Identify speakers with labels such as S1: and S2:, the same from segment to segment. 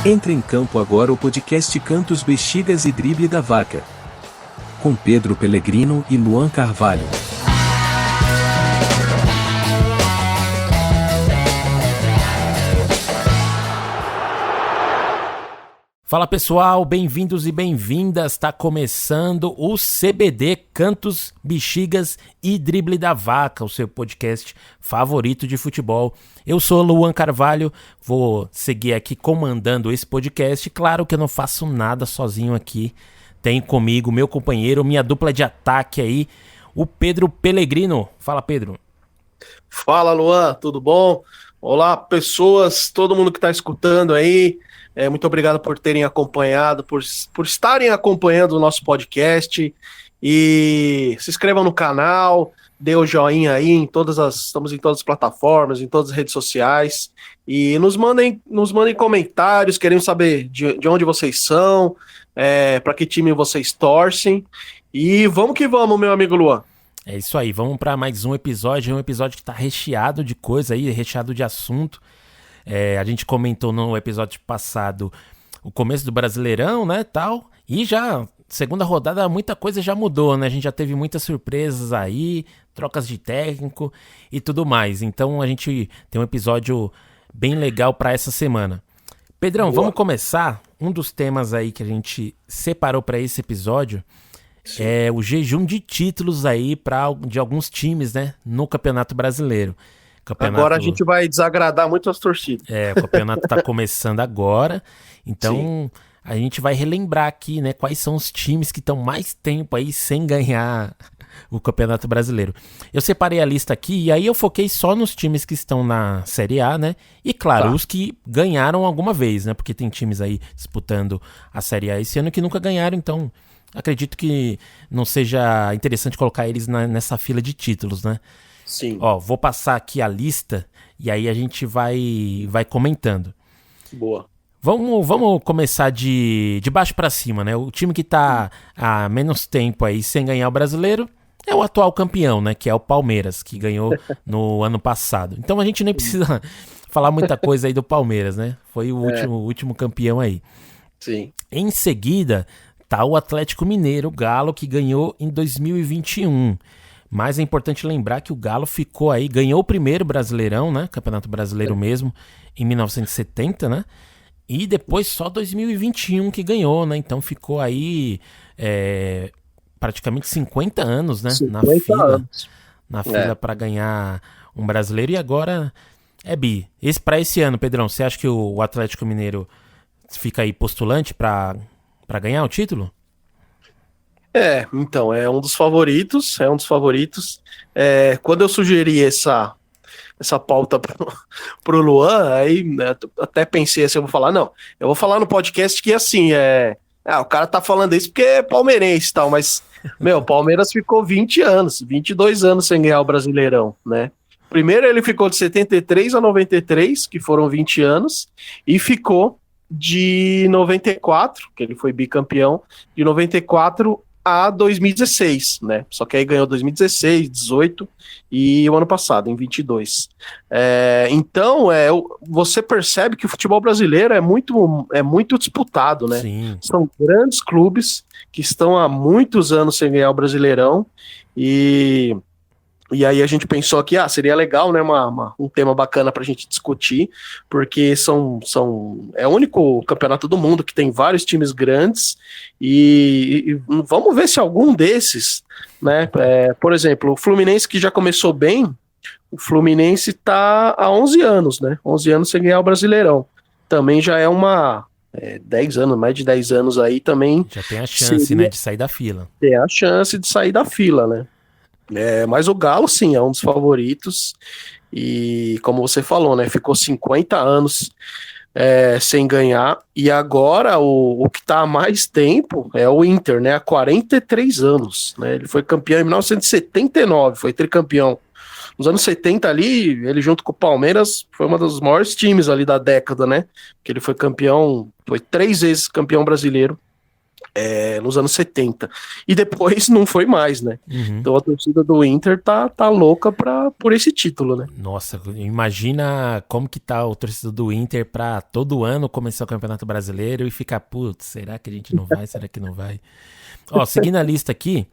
S1: Entra em campo agora o podcast Cantos, Bexigas e Drible da Vaca, com Pedro Pellegrino e Luan Carvalho.
S2: Fala pessoal, bem-vindos e bem-vindas, está começando o CBD Cantos, Bexigas e Drible da Vaca, o seu podcast favorito de futebol. Eu sou Luan Carvalho, vou seguir aqui comandando esse podcast. Claro que eu não faço nada sozinho aqui, tem comigo meu companheiro, minha dupla de ataque aí, o Pedro Pellegrino. Fala, Pedro.
S3: Fala, Luan, tudo bom? Olá, pessoas, todo mundo que está escutando aí. Muito obrigado por terem acompanhado, por estarem acompanhando o nosso podcast. E se inscrevam no canal, dê o joinha aí, estamos em todas as plataformas, em todas as redes sociais. E nos mandem comentários, queremos saber de onde vocês são, para que time vocês torcem. E vamos que vamos, meu amigo Luan.
S2: É isso aí, vamos para mais um episódio que está recheado de coisa aí, recheado de assunto. A gente comentou no episódio passado o começo do Brasileirão, né, tal, e já, segunda rodada, muita coisa já mudou, né, a gente já teve muitas surpresas aí, trocas de técnico e tudo mais, então a gente tem um episódio bem legal para essa semana. Pedrão, Vamos começar, um dos temas aí que a gente separou para esse episódio. Sim. É o jejum de títulos aí de alguns times, né, no Campeonato Brasileiro.
S3: Agora a gente vai desagradar muito as torcidas.
S2: O campeonato está começando agora, então Sim. A gente vai relembrar aqui, né, quais são os times que estão mais tempo aí sem ganhar o Campeonato Brasileiro. Eu separei a lista aqui e aí eu foquei só nos times que estão na Série A, né, e claro, os que ganharam alguma vez, né, porque tem times aí disputando a Série A esse ano que nunca ganharam, então acredito que não seja interessante colocar eles nessa fila de títulos, né.
S3: Sim.
S2: Ó, vou passar aqui a lista e aí a gente vai comentando.
S3: Boa.
S2: Vamos começar de baixo para cima, né? O time que tá há menos tempo aí sem ganhar o Brasileiro é o atual campeão, né? Que é o Palmeiras, que ganhou no ano passado. Então a gente nem precisa falar muita coisa aí do Palmeiras, né? Foi o último campeão aí.
S3: Sim.
S2: Em seguida, tá o Atlético Mineiro, o Galo, que ganhou em 2021. Mas é importante lembrar que o Galo ficou aí, ganhou o primeiro Brasileirão, né? Campeonato Brasileiro mesmo, em 1970, né? E depois só 2021 que ganhou, né? Então ficou aí praticamente 50 anos, né?
S3: 50 anos.
S2: Na fila para ganhar um brasileiro. E agora é bi. Para esse ano, Pedrão, você acha que o Atlético Mineiro fica aí postulante para ganhar o título?
S3: Então, é um dos favoritos. Quando eu sugeri essa pauta pro Luan, aí até pensei assim, eu vou falar no podcast que assim, o cara tá falando isso porque é palmeirense e tal, mas, o Palmeiras ficou 20 anos, 22 anos sem ganhar o Brasileirão, né? Primeiro ele ficou de 73 a 93, que foram 20 anos, e ficou de 94, que ele foi bicampeão, de 94 a 2016, né? Só que aí ganhou 2016, 18 e o ano passado, em 22. Então, você percebe que o futebol brasileiro é muito disputado, né?
S2: Sim.
S3: São grandes clubes que estão há muitos anos sem ganhar o Brasileirão e aí a gente pensou que seria legal, né, um tema bacana pra gente discutir, porque é o único campeonato do mundo que tem vários times grandes e vamos ver se algum desses, né, por exemplo, o Fluminense, que já começou bem, o Fluminense tá há 11 anos, né, 11 anos sem ganhar o Brasileirão, também já é 10 anos, mais de 10 anos aí também.
S2: Já tem a chance, né, de sair da fila.
S3: Tem a chance de sair da fila, né. Mas o Galo, sim, é um dos favoritos e, como você falou, né, ficou 50 anos sem ganhar e agora o que está há mais tempo é o Inter, né, há 43 anos, né, ele foi campeão em 1979, foi tricampeão. Nos anos 70 ali, ele junto com o Palmeiras foi um dos maiores times ali da década, né, que ele foi campeão, foi 3 vezes campeão brasileiro. nos anos 70. E depois não foi mais, né?
S2: Uhum.
S3: Então a torcida do Inter tá louca por esse título, né?
S2: Nossa, imagina como que tá o torcedor do Inter pra todo ano começar o Campeonato Brasileiro e ficar, putz, será que a gente não vai? Será que não vai? Ó, seguindo a lista aqui,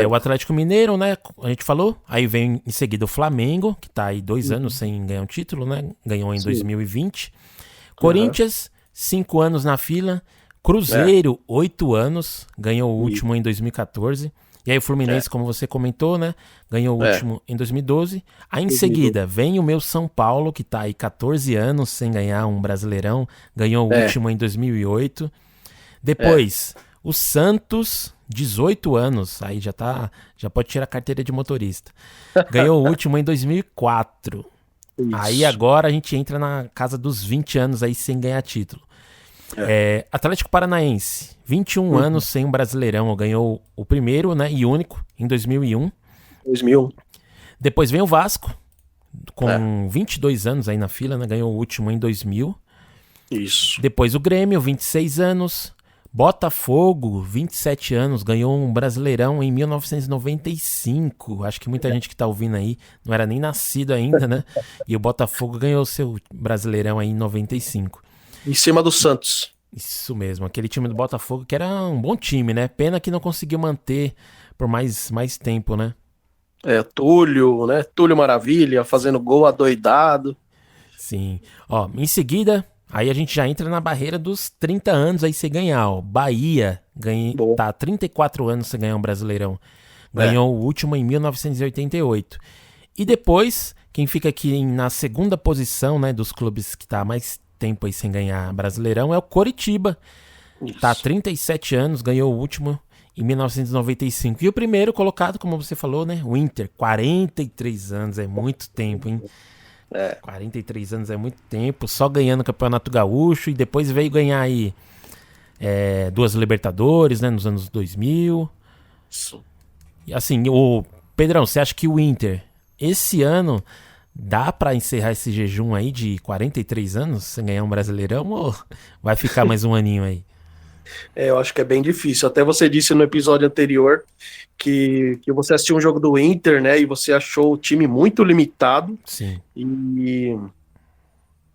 S2: o Atlético Mineiro, né? A gente falou. Aí vem em seguida o Flamengo, que tá aí 2 anos sem ganhar um título, né? Ganhou em 2020. Corinthians, 5 anos na fila. Cruzeiro, 8 anos. Ganhou o último em 2014. E aí o Fluminense, como você comentou, né? Ganhou o último em 2012. Aí em seguida vem o meu São Paulo, que tá aí 14 anos sem ganhar um Brasileirão. Ganhou o último em 2008. Depois, o Santos, 18 anos. Aí já pode tirar a carteira de motorista. Ganhou o último em 2004. Isso. Aí agora a gente entra na casa dos 20 anos aí sem ganhar título. Atlético Paranaense, 21 anos sem um Brasileirão, ganhou o primeiro, né, e único em 2001. Depois vem o Vasco, com 22 anos aí na fila, né, ganhou o último em 2000.
S3: Isso.
S2: Depois o Grêmio, 26 anos. Botafogo, 27 anos, ganhou um Brasileirão em 1995. Acho que muita gente que tá ouvindo aí não era nem nascido ainda, né? E o Botafogo ganhou seu Brasileirão aí em 95.
S3: Em cima do Santos.
S2: Isso mesmo, aquele time do Botafogo que era um bom time, né? Pena que não conseguiu manter por mais tempo, né?
S3: Túlio, né? Túlio Maravilha, fazendo gol adoidado.
S2: Sim. Ó, em seguida, aí a gente já entra na barreira dos 30 anos aí sem ganhar, ó. Bahia tá 34 anos sem ganhar um Brasileirão. Ganhou o último em 1988. E depois, quem fica aqui na segunda posição, né, dos clubes que tá mais tempo aí sem ganhar Brasileirão é o Coritiba. Isso. Tá 37 anos, ganhou o último em 1995. E o primeiro colocado, como você falou, né, o Inter, 43 anos, é muito tempo, hein? 43 anos é muito tempo, só ganhando o Campeonato Gaúcho, e depois veio ganhar aí 2 Libertadores, né, nos anos 2000.
S3: Isso.
S2: E assim, o Pedrão, você acha que o Inter, esse ano, dá pra encerrar esse jejum aí de 43 anos sem ganhar um Brasileirão, ou vai ficar mais um aninho aí?
S3: Eu acho que é bem difícil. Até você disse no episódio anterior que você assistiu um jogo do Inter, né? E você achou o time muito limitado.
S2: Sim.
S3: E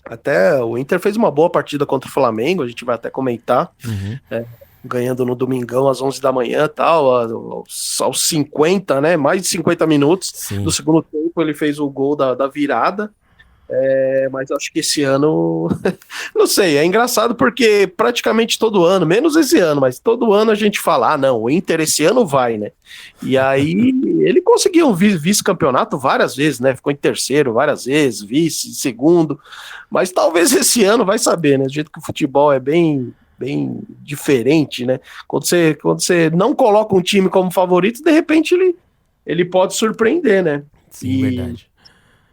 S3: até o Inter fez uma boa partida contra o Flamengo, a gente vai até comentar. Ganhando no domingão às 11 da manhã, tal, aos 50, né? Mais de 50 minutos.
S2: Sim.
S3: Do segundo tempo ele fez o gol da virada. Mas acho que esse ano, não sei, é engraçado porque praticamente todo ano, menos esse ano, mas todo ano a gente fala, não, o Inter esse ano vai, né? E aí ele conseguiu um vice-campeonato várias vezes, né? Ficou em terceiro várias vezes, vice, segundo, mas talvez esse ano vai saber, né? Do jeito que o futebol é bem diferente, né? Quando você não coloca um time como favorito, de repente ele pode surpreender, né?
S2: Sim, verdade.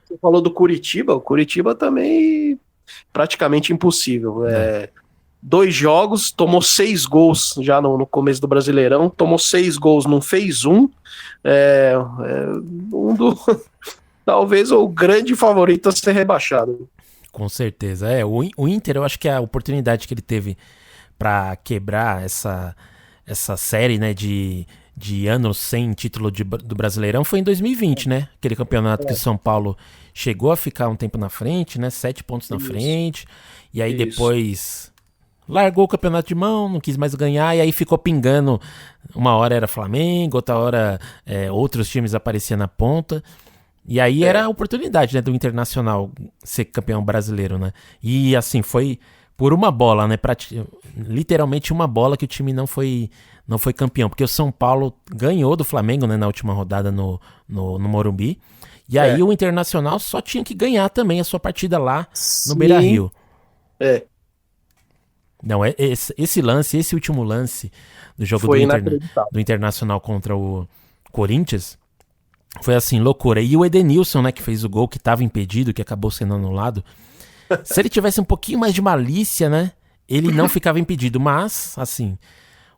S3: Você falou do Curitiba, o Curitiba também praticamente impossível. 2 jogos, tomou 6 gols já no começo do Brasileirão, tomou 6 gols, não fez um. Talvez o grande favorito a ser rebaixado.
S2: Com certeza. O Inter, eu acho que a oportunidade que ele teve para quebrar essa série, né, de anos sem título do Brasileirão foi em 2020, né? Aquele campeonato que o São Paulo chegou a ficar um tempo na frente, né? 7 pontos na frente. E aí depois largou o campeonato de mão, não quis mais ganhar. E aí ficou pingando. Uma hora era Flamengo, outra hora outros times apareciam na ponta. E aí era a oportunidade, né, do Internacional ser campeão brasileiro, né? E assim, foi por uma bola, né? Literalmente uma bola que o time não foi campeão, porque o São Paulo ganhou do Flamengo, né, na última rodada no Morumbi, e aí o Internacional só tinha que ganhar também a sua partida lá no Beira-Rio. Não, esse último lance do jogo do Internacional contra o Corinthians foi assim, loucura. E o Edenilson, né, que fez o gol, que estava impedido, que acabou sendo anulado, se ele tivesse um pouquinho mais de malícia, né, ele não ficava impedido, mas, assim,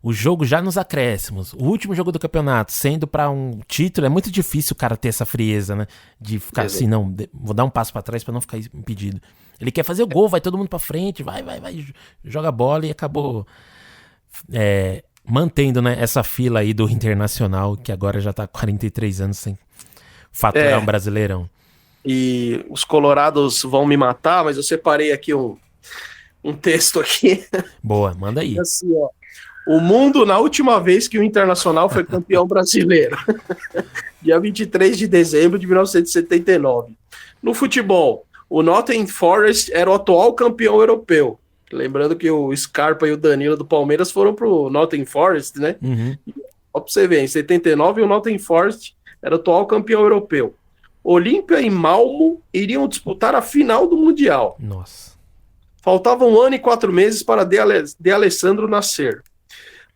S2: o jogo já nos acréscimos, o último jogo do campeonato, sendo para um título, é muito difícil o cara ter essa frieza, né? De ficar assim, não, vou dar um passo para trás para não ficar impedido. Ele quer fazer o gol, vai todo mundo para frente, vai, joga a bola e acabou mantendo, né, essa fila aí do Internacional, que agora já tá 43 anos sem faturar um Brasileirão.
S3: E os colorados vão me matar, mas eu separei aqui um texto aqui.
S2: Boa, manda aí.
S3: Assim, ó. O mundo na última vez que o Internacional foi campeão brasileiro. Dia 23 de dezembro de 1979. No futebol, o Nottingham Forest era o atual campeão europeu. Lembrando que o Scarpa e o Danilo do Palmeiras foram pro Nottingham Forest, né?
S2: Uhum.
S3: Ó, pra você ver, em 79 o Nottingham Forest era o atual campeão europeu. Olímpia e Malmo iriam disputar a final do Mundial.
S2: Nossa.
S3: Faltavam 1 ano e 4 meses para De Alessandro nascer.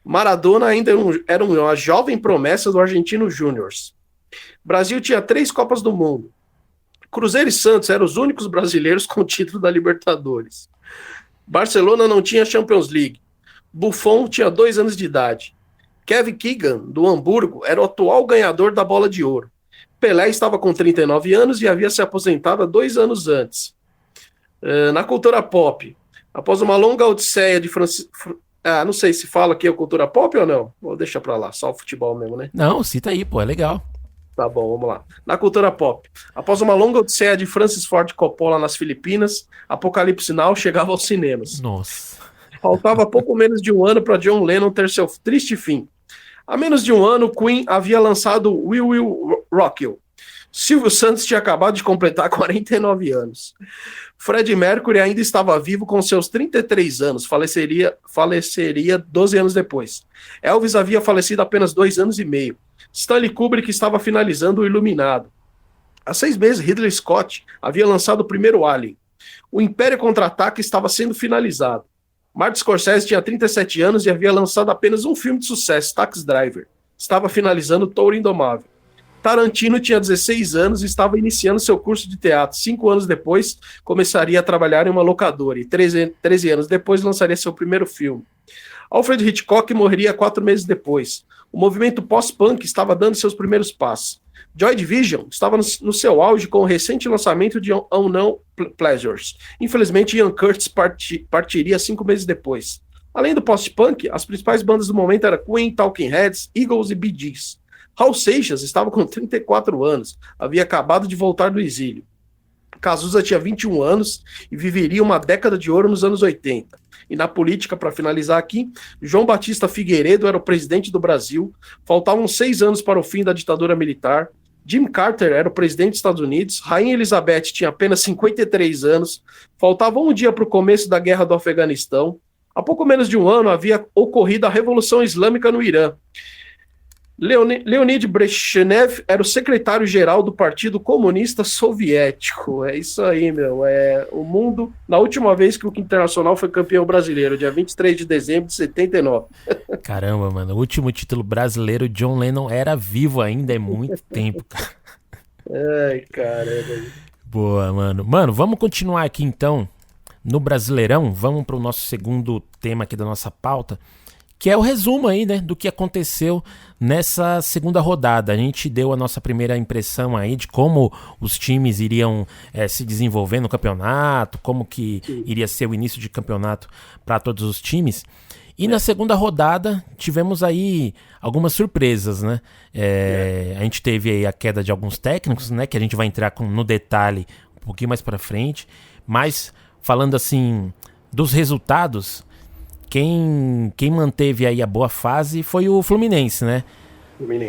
S3: Maradona ainda era uma jovem promessa do Argentino Júnior. Brasil tinha 3 Copas do Mundo. Cruzeiro e Santos eram os únicos brasileiros com o título da Libertadores. Barcelona não tinha Champions League. Buffon tinha 2 anos de idade. Kevin Keegan, do Hamburgo, era o atual ganhador da Bola de Ouro. Pelé estava com 39 anos e havia se aposentado há 2 anos antes. Na cultura pop, após uma longa odisseia de não sei se fala aqui a cultura pop ou não. Vou deixar pra lá, só o futebol mesmo, né?
S2: Não, cita aí, pô, é legal.
S3: Tá bom, vamos lá. Na cultura pop, após uma longa odisseia de Francis Ford Coppola nas Filipinas, Apocalipse Now chegava aos cinemas.
S2: Nossa.
S3: Faltava pouco menos de 1 ano para John Lennon ter seu triste fim. Há menos de 1 ano, Queen havia lançado We Will Rock You. Silvio Santos tinha acabado de completar 49 anos. Freddie Mercury ainda estava vivo com seus 33 anos, faleceria 12 anos depois. Elvis havia falecido apenas 2 anos e meio. Stanley Kubrick estava finalizando O Iluminado. Há 6 meses, Ridley Scott havia lançado o primeiro Alien. O Império Contra-Ataca estava sendo finalizado. Martin Scorsese tinha 37 anos e havia lançado apenas um filme de sucesso, Taxi Driver. Estava finalizando Touro Indomável. Tarantino tinha 16 anos e estava iniciando seu curso de teatro. 5 anos depois, começaria a trabalhar em uma locadora e 13 anos depois lançaria seu primeiro filme. Alfred Hitchcock morreria 4 meses depois. O movimento pós-punk estava dando seus primeiros passos. Joy Division estava no seu auge com o recente lançamento de Unknown Pleasures. Infelizmente, Ian Curtis partiria 5 meses depois. Além do post-punk, as principais bandas do momento eram Queen, Talking Heads, Eagles e Bee Gees. Raul Seixas estava com 34 anos, havia acabado de voltar do exílio. Cazuza tinha 21 anos e viveria uma década de ouro nos anos 80. E na política, para finalizar aqui, João Batista Figueiredo era o presidente do Brasil, faltavam 6 anos para o fim da ditadura militar, Jimmy Carter era o presidente dos Estados Unidos, Rainha Elizabeth tinha apenas 53 anos, faltava 1 dia para o começo da guerra do Afeganistão, há pouco menos de 1 ano havia ocorrido a Revolução Islâmica no Irã. Leonid Brezhnev era o secretário-geral do Partido Comunista Soviético. É isso aí, meu. É o mundo, na última vez que o Internacional foi campeão brasileiro, dia 23 de dezembro de 79.
S2: Caramba, mano. O último título brasileiro, John Lennon era vivo ainda, é muito tempo, cara.
S3: Ai, caramba.
S2: Boa, mano. Mano, vamos continuar aqui então no Brasileirão. Vamos pro nosso segundo tema aqui da nossa pauta, que é o resumo aí, né, do que aconteceu nessa segunda rodada. A gente deu a nossa primeira impressão aí de como os times iriam se desenvolver no campeonato, como que iria ser o início de campeonato para todos os times. E na segunda rodada tivemos aí algumas surpresas, né? A gente teve aí a queda de alguns técnicos, né, que a gente vai entrar no detalhe um pouquinho mais para frente. Mas falando assim dos resultados, quem manteve aí a boa fase foi o Fluminense, né?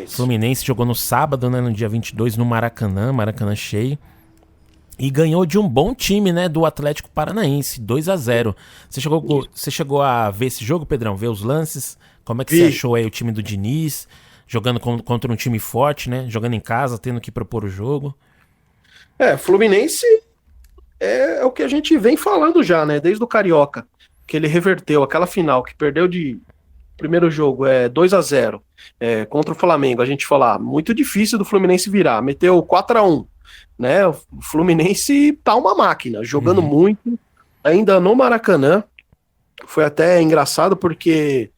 S2: Fluminense jogou no sábado, né, no dia 22, no Maracanã cheio. E ganhou de um bom time, né, do Atlético Paranaense, 2-0. Você chegou a ver esse jogo, Pedrão? Ver os lances? Como é que você achou aí o time do Diniz? Jogando contra um time forte, né? Jogando em casa, tendo que propor o jogo.
S3: Fluminense é o que a gente vem falando já, né? Desde o Carioca, que ele reverteu aquela final, que perdeu de primeiro jogo, 2-0, contra o Flamengo. A gente falou, muito difícil do Fluminense virar. Meteu 4-1, né? O Fluminense tá uma máquina, jogando muito, ainda no Maracanã. Foi até engraçado porque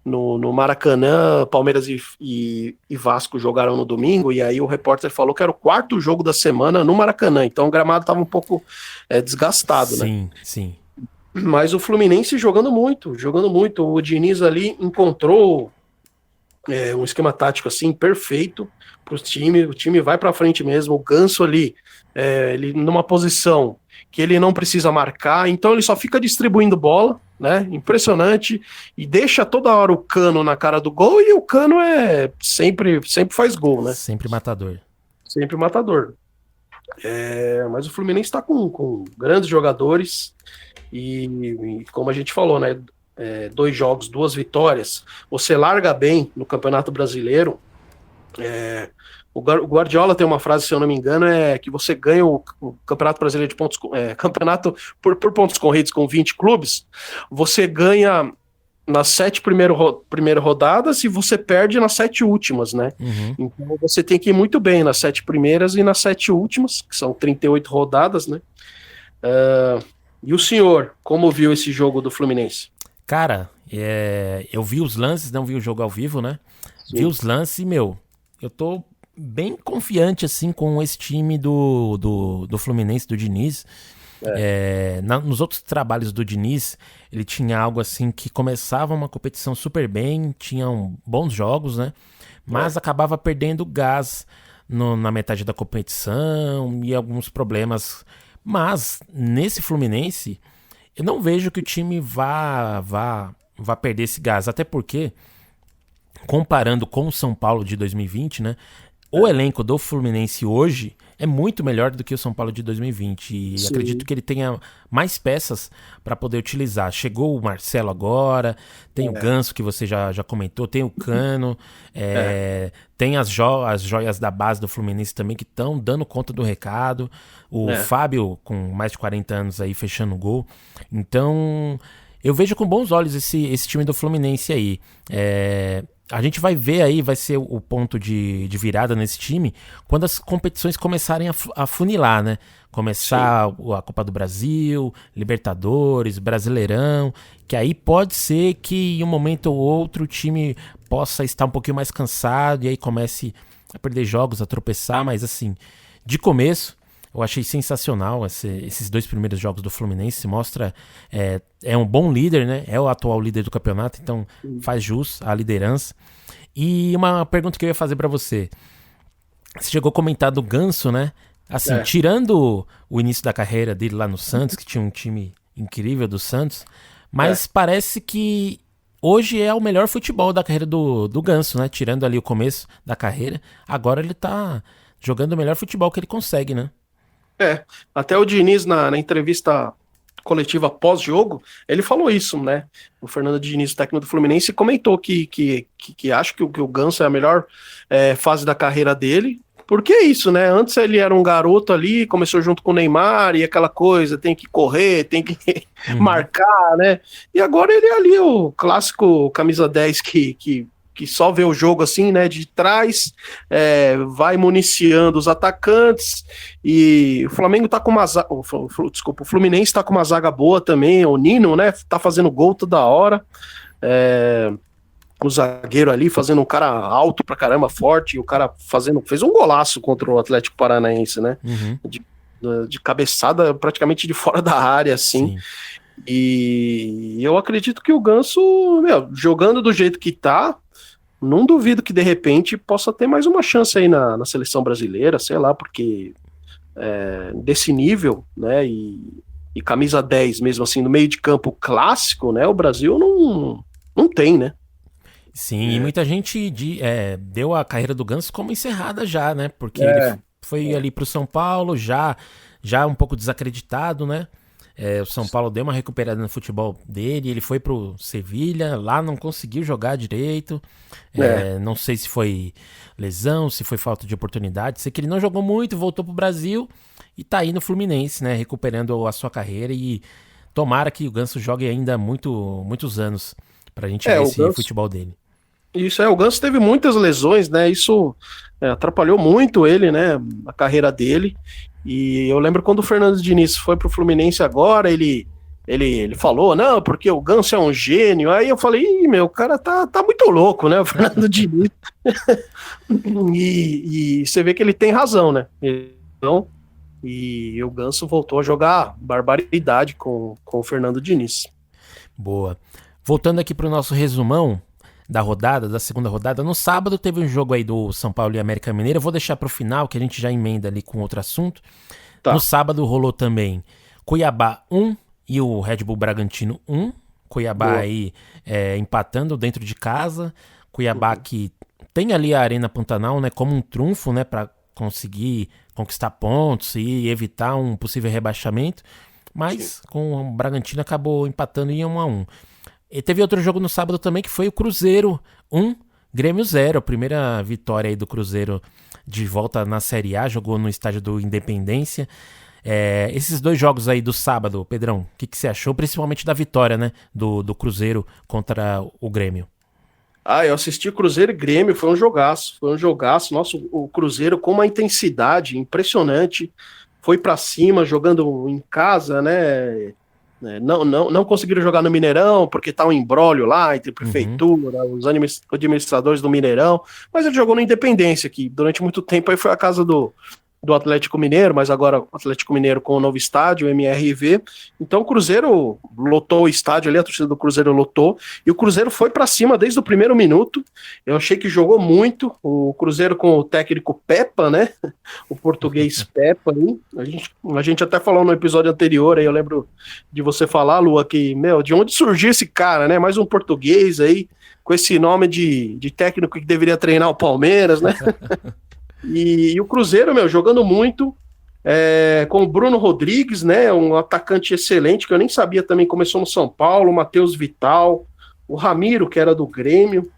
S3: no Maracanã, Palmeiras e Vasco jogaram no domingo, e aí o repórter falou que era o 4º jogo da semana no Maracanã, então o gramado estava um pouco desgastado, né?
S2: Sim.
S3: Mas o Fluminense jogando muito, jogando muito. O Diniz ali encontrou um esquema tático assim perfeito para o time vai para frente mesmo. O Ganso ali, ele numa posição que ele não precisa marcar, então ele só fica distribuindo bola, né? Impressionante, e deixa toda hora o Cano na cara do gol, e o Cano sempre faz gol, né?
S2: Sempre matador.
S3: Sempre matador. Mas o Fluminense está com grandes jogadores e como a gente falou, né? 2 jogos, 2 vitórias. Você larga bem no Campeonato Brasileiro. O Guardiola tem uma frase, se eu não me engano, que você ganha o Campeonato Brasileiro de pontos, campeonato por pontos corridos com 20 clubes, você ganha nas 7 primeiras rodadas e você perde nas 7 últimas, né?
S2: Uhum.
S3: Então você tem que ir muito bem nas 7 primeiras e nas 7 últimas, que são 38 rodadas, né? E o senhor, como viu esse jogo do Fluminense?
S2: Cara, eu vi os lances, não vi o jogo ao vivo, né?
S3: Sim.
S2: Vi os lances e, eu tô bem confiante, assim, com esse time do Fluminense, do Diniz. Nos outros trabalhos do Diniz, ele tinha algo assim que começava uma competição super bem, tinham bons jogos, né? Mas acabava perdendo gás na metade da competição e alguns problemas. Mas nesse Fluminense, eu não vejo que o time vá perder esse gás, até porque, comparando com o São Paulo de 2020, né? O elenco do Fluminense hoje é muito melhor do que o São Paulo de 2020 e
S3: Sim.
S2: acredito que ele tenha mais peças para poder utilizar. Chegou o Marcelo agora, tem o Ganso que você já comentou, tem o Cano, tem as joias da base do Fluminense também que estão dando conta do recado. O Fábio com mais de 40 anos aí fechando o gol. Então eu vejo com bons olhos esse time do Fluminense aí. A gente vai ver aí, vai ser o ponto de virada nesse time quando as competições começarem a funilar, né? Começar a Copa do Brasil, Libertadores, Brasileirão, que aí pode ser que em um momento ou outro o time possa estar um pouquinho mais cansado e aí comece a perder jogos, a tropeçar, mas assim, de começo eu achei sensacional esses 2 primeiros jogos do Fluminense. Mostra, um bom líder, né? É o atual líder do campeonato, então faz jus à liderança. E uma pergunta que eu ia fazer pra você. Você chegou a comentar do Ganso, né? Assim, tirando o início da carreira dele lá no Santos, que tinha um time incrível do Santos, mas parece que hoje é o melhor futebol da carreira do Ganso, né? Tirando ali o começo da carreira, agora ele tá jogando o melhor futebol que ele consegue, né?
S3: Até o Diniz na entrevista coletiva pós-jogo, ele falou isso, né? O Fernando Diniz, o técnico do Fluminense, comentou que acha que o Ganso é a melhor fase da carreira dele. Porque é isso, né? Antes ele era um garoto ali, começou junto com o Neymar e aquela coisa, tem que correr, tem que marcar, né? E agora ele é ali o clássico camisa 10 que só vê o jogo assim, né, de trás, vai municiando os atacantes, e o Flamengo tá com uma zaga, o Fluminense tá com uma zaga boa também, o Nino, né, tá fazendo gol toda hora, o zagueiro ali fazendo um cara alto pra caramba, forte, e o cara fez um golaço contra o Atlético Paranaense, né, de cabeçada praticamente de fora da área, assim. Sim. E eu acredito que o Ganso, jogando do jeito que tá, não duvido que de repente possa ter mais uma chance aí na seleção brasileira, sei lá, porque desse nível, né, e camisa 10 mesmo assim, no meio de campo clássico, né, o Brasil não tem, né?
S2: Sim, e muita gente deu a carreira do Ganso como encerrada já, né, porque ele foi ali pro São Paulo já um pouco desacreditado, né? O São Paulo deu uma recuperada no futebol dele, ele foi pro Sevilha, lá não conseguiu jogar direito, não sei se foi lesão, se foi falta de oportunidade, sei que ele não jogou muito, voltou pro Brasil e tá aí no Fluminense, né, recuperando a sua carreira, e tomara que o Ganso jogue ainda muitos anos pra gente ver esse futebol dele.
S3: Isso, o Ganso teve muitas lesões, né, isso atrapalhou muito ele, né, a carreira dele. E eu lembro quando o Fernando Diniz foi pro Fluminense agora, ele falou, não, porque o Ganso é um gênio. Aí eu falei, o cara tá muito louco, né, o Fernando Diniz. e você vê que ele tem razão, né? Então, E o Ganso voltou a jogar barbaridade com o Fernando Diniz.
S2: Boa. Voltando aqui pro nosso resumão da rodada, da segunda rodada, no sábado teve um jogo aí do São Paulo e América Mineiro, eu vou deixar pro final, que a gente já emenda ali com outro assunto.
S3: Tá.
S2: No sábado rolou também Cuiabá 1 e o Red Bull Bragantino 1. Cuiabá
S3: Boa.
S2: aí empatando dentro de casa. Cuiabá que tem ali a Arena Pantanal, né, como um trunfo, né, para conseguir conquistar pontos e evitar um possível rebaixamento. Mas com o Bragantino acabou empatando em 1-1. E teve outro jogo no sábado também que foi o Cruzeiro 1, Grêmio 0. A primeira vitória aí do Cruzeiro de volta na Série A, jogou no estádio do Independência. Esses dois jogos aí do sábado, Pedrão, o que você achou? Principalmente da vitória, né, do Cruzeiro contra o Grêmio.
S3: Eu assisti Cruzeiro e Grêmio, foi um jogaço. Nossa, o Cruzeiro com uma intensidade impressionante. Foi pra cima, jogando em casa, né? Não conseguiram jogar no Mineirão, porque tá um imbróglio lá entre prefeitura, os administradores do Mineirão, mas ele jogou no Independência, que durante muito tempo aí foi a casa do Atlético Mineiro, mas agora o Atlético Mineiro com o novo estádio, o MRV. Então o Cruzeiro lotou o estádio ali, a torcida do Cruzeiro lotou, e o Cruzeiro foi para cima desde o primeiro minuto. Eu achei que jogou muito, o Cruzeiro com o técnico Pepa, né? O português Pepa, hein? A gente até falou no episódio anterior, aí eu lembro de você falar, Lua, que, de onde surgiu esse cara, né? Mais um português aí, com esse nome de técnico que deveria treinar o Palmeiras, né? E o Cruzeiro, jogando muito, com o Bruno Rodrigues, né, um atacante excelente, que eu nem sabia também, começou no São Paulo, o Matheus Vital, o Ramiro, que era do Grêmio,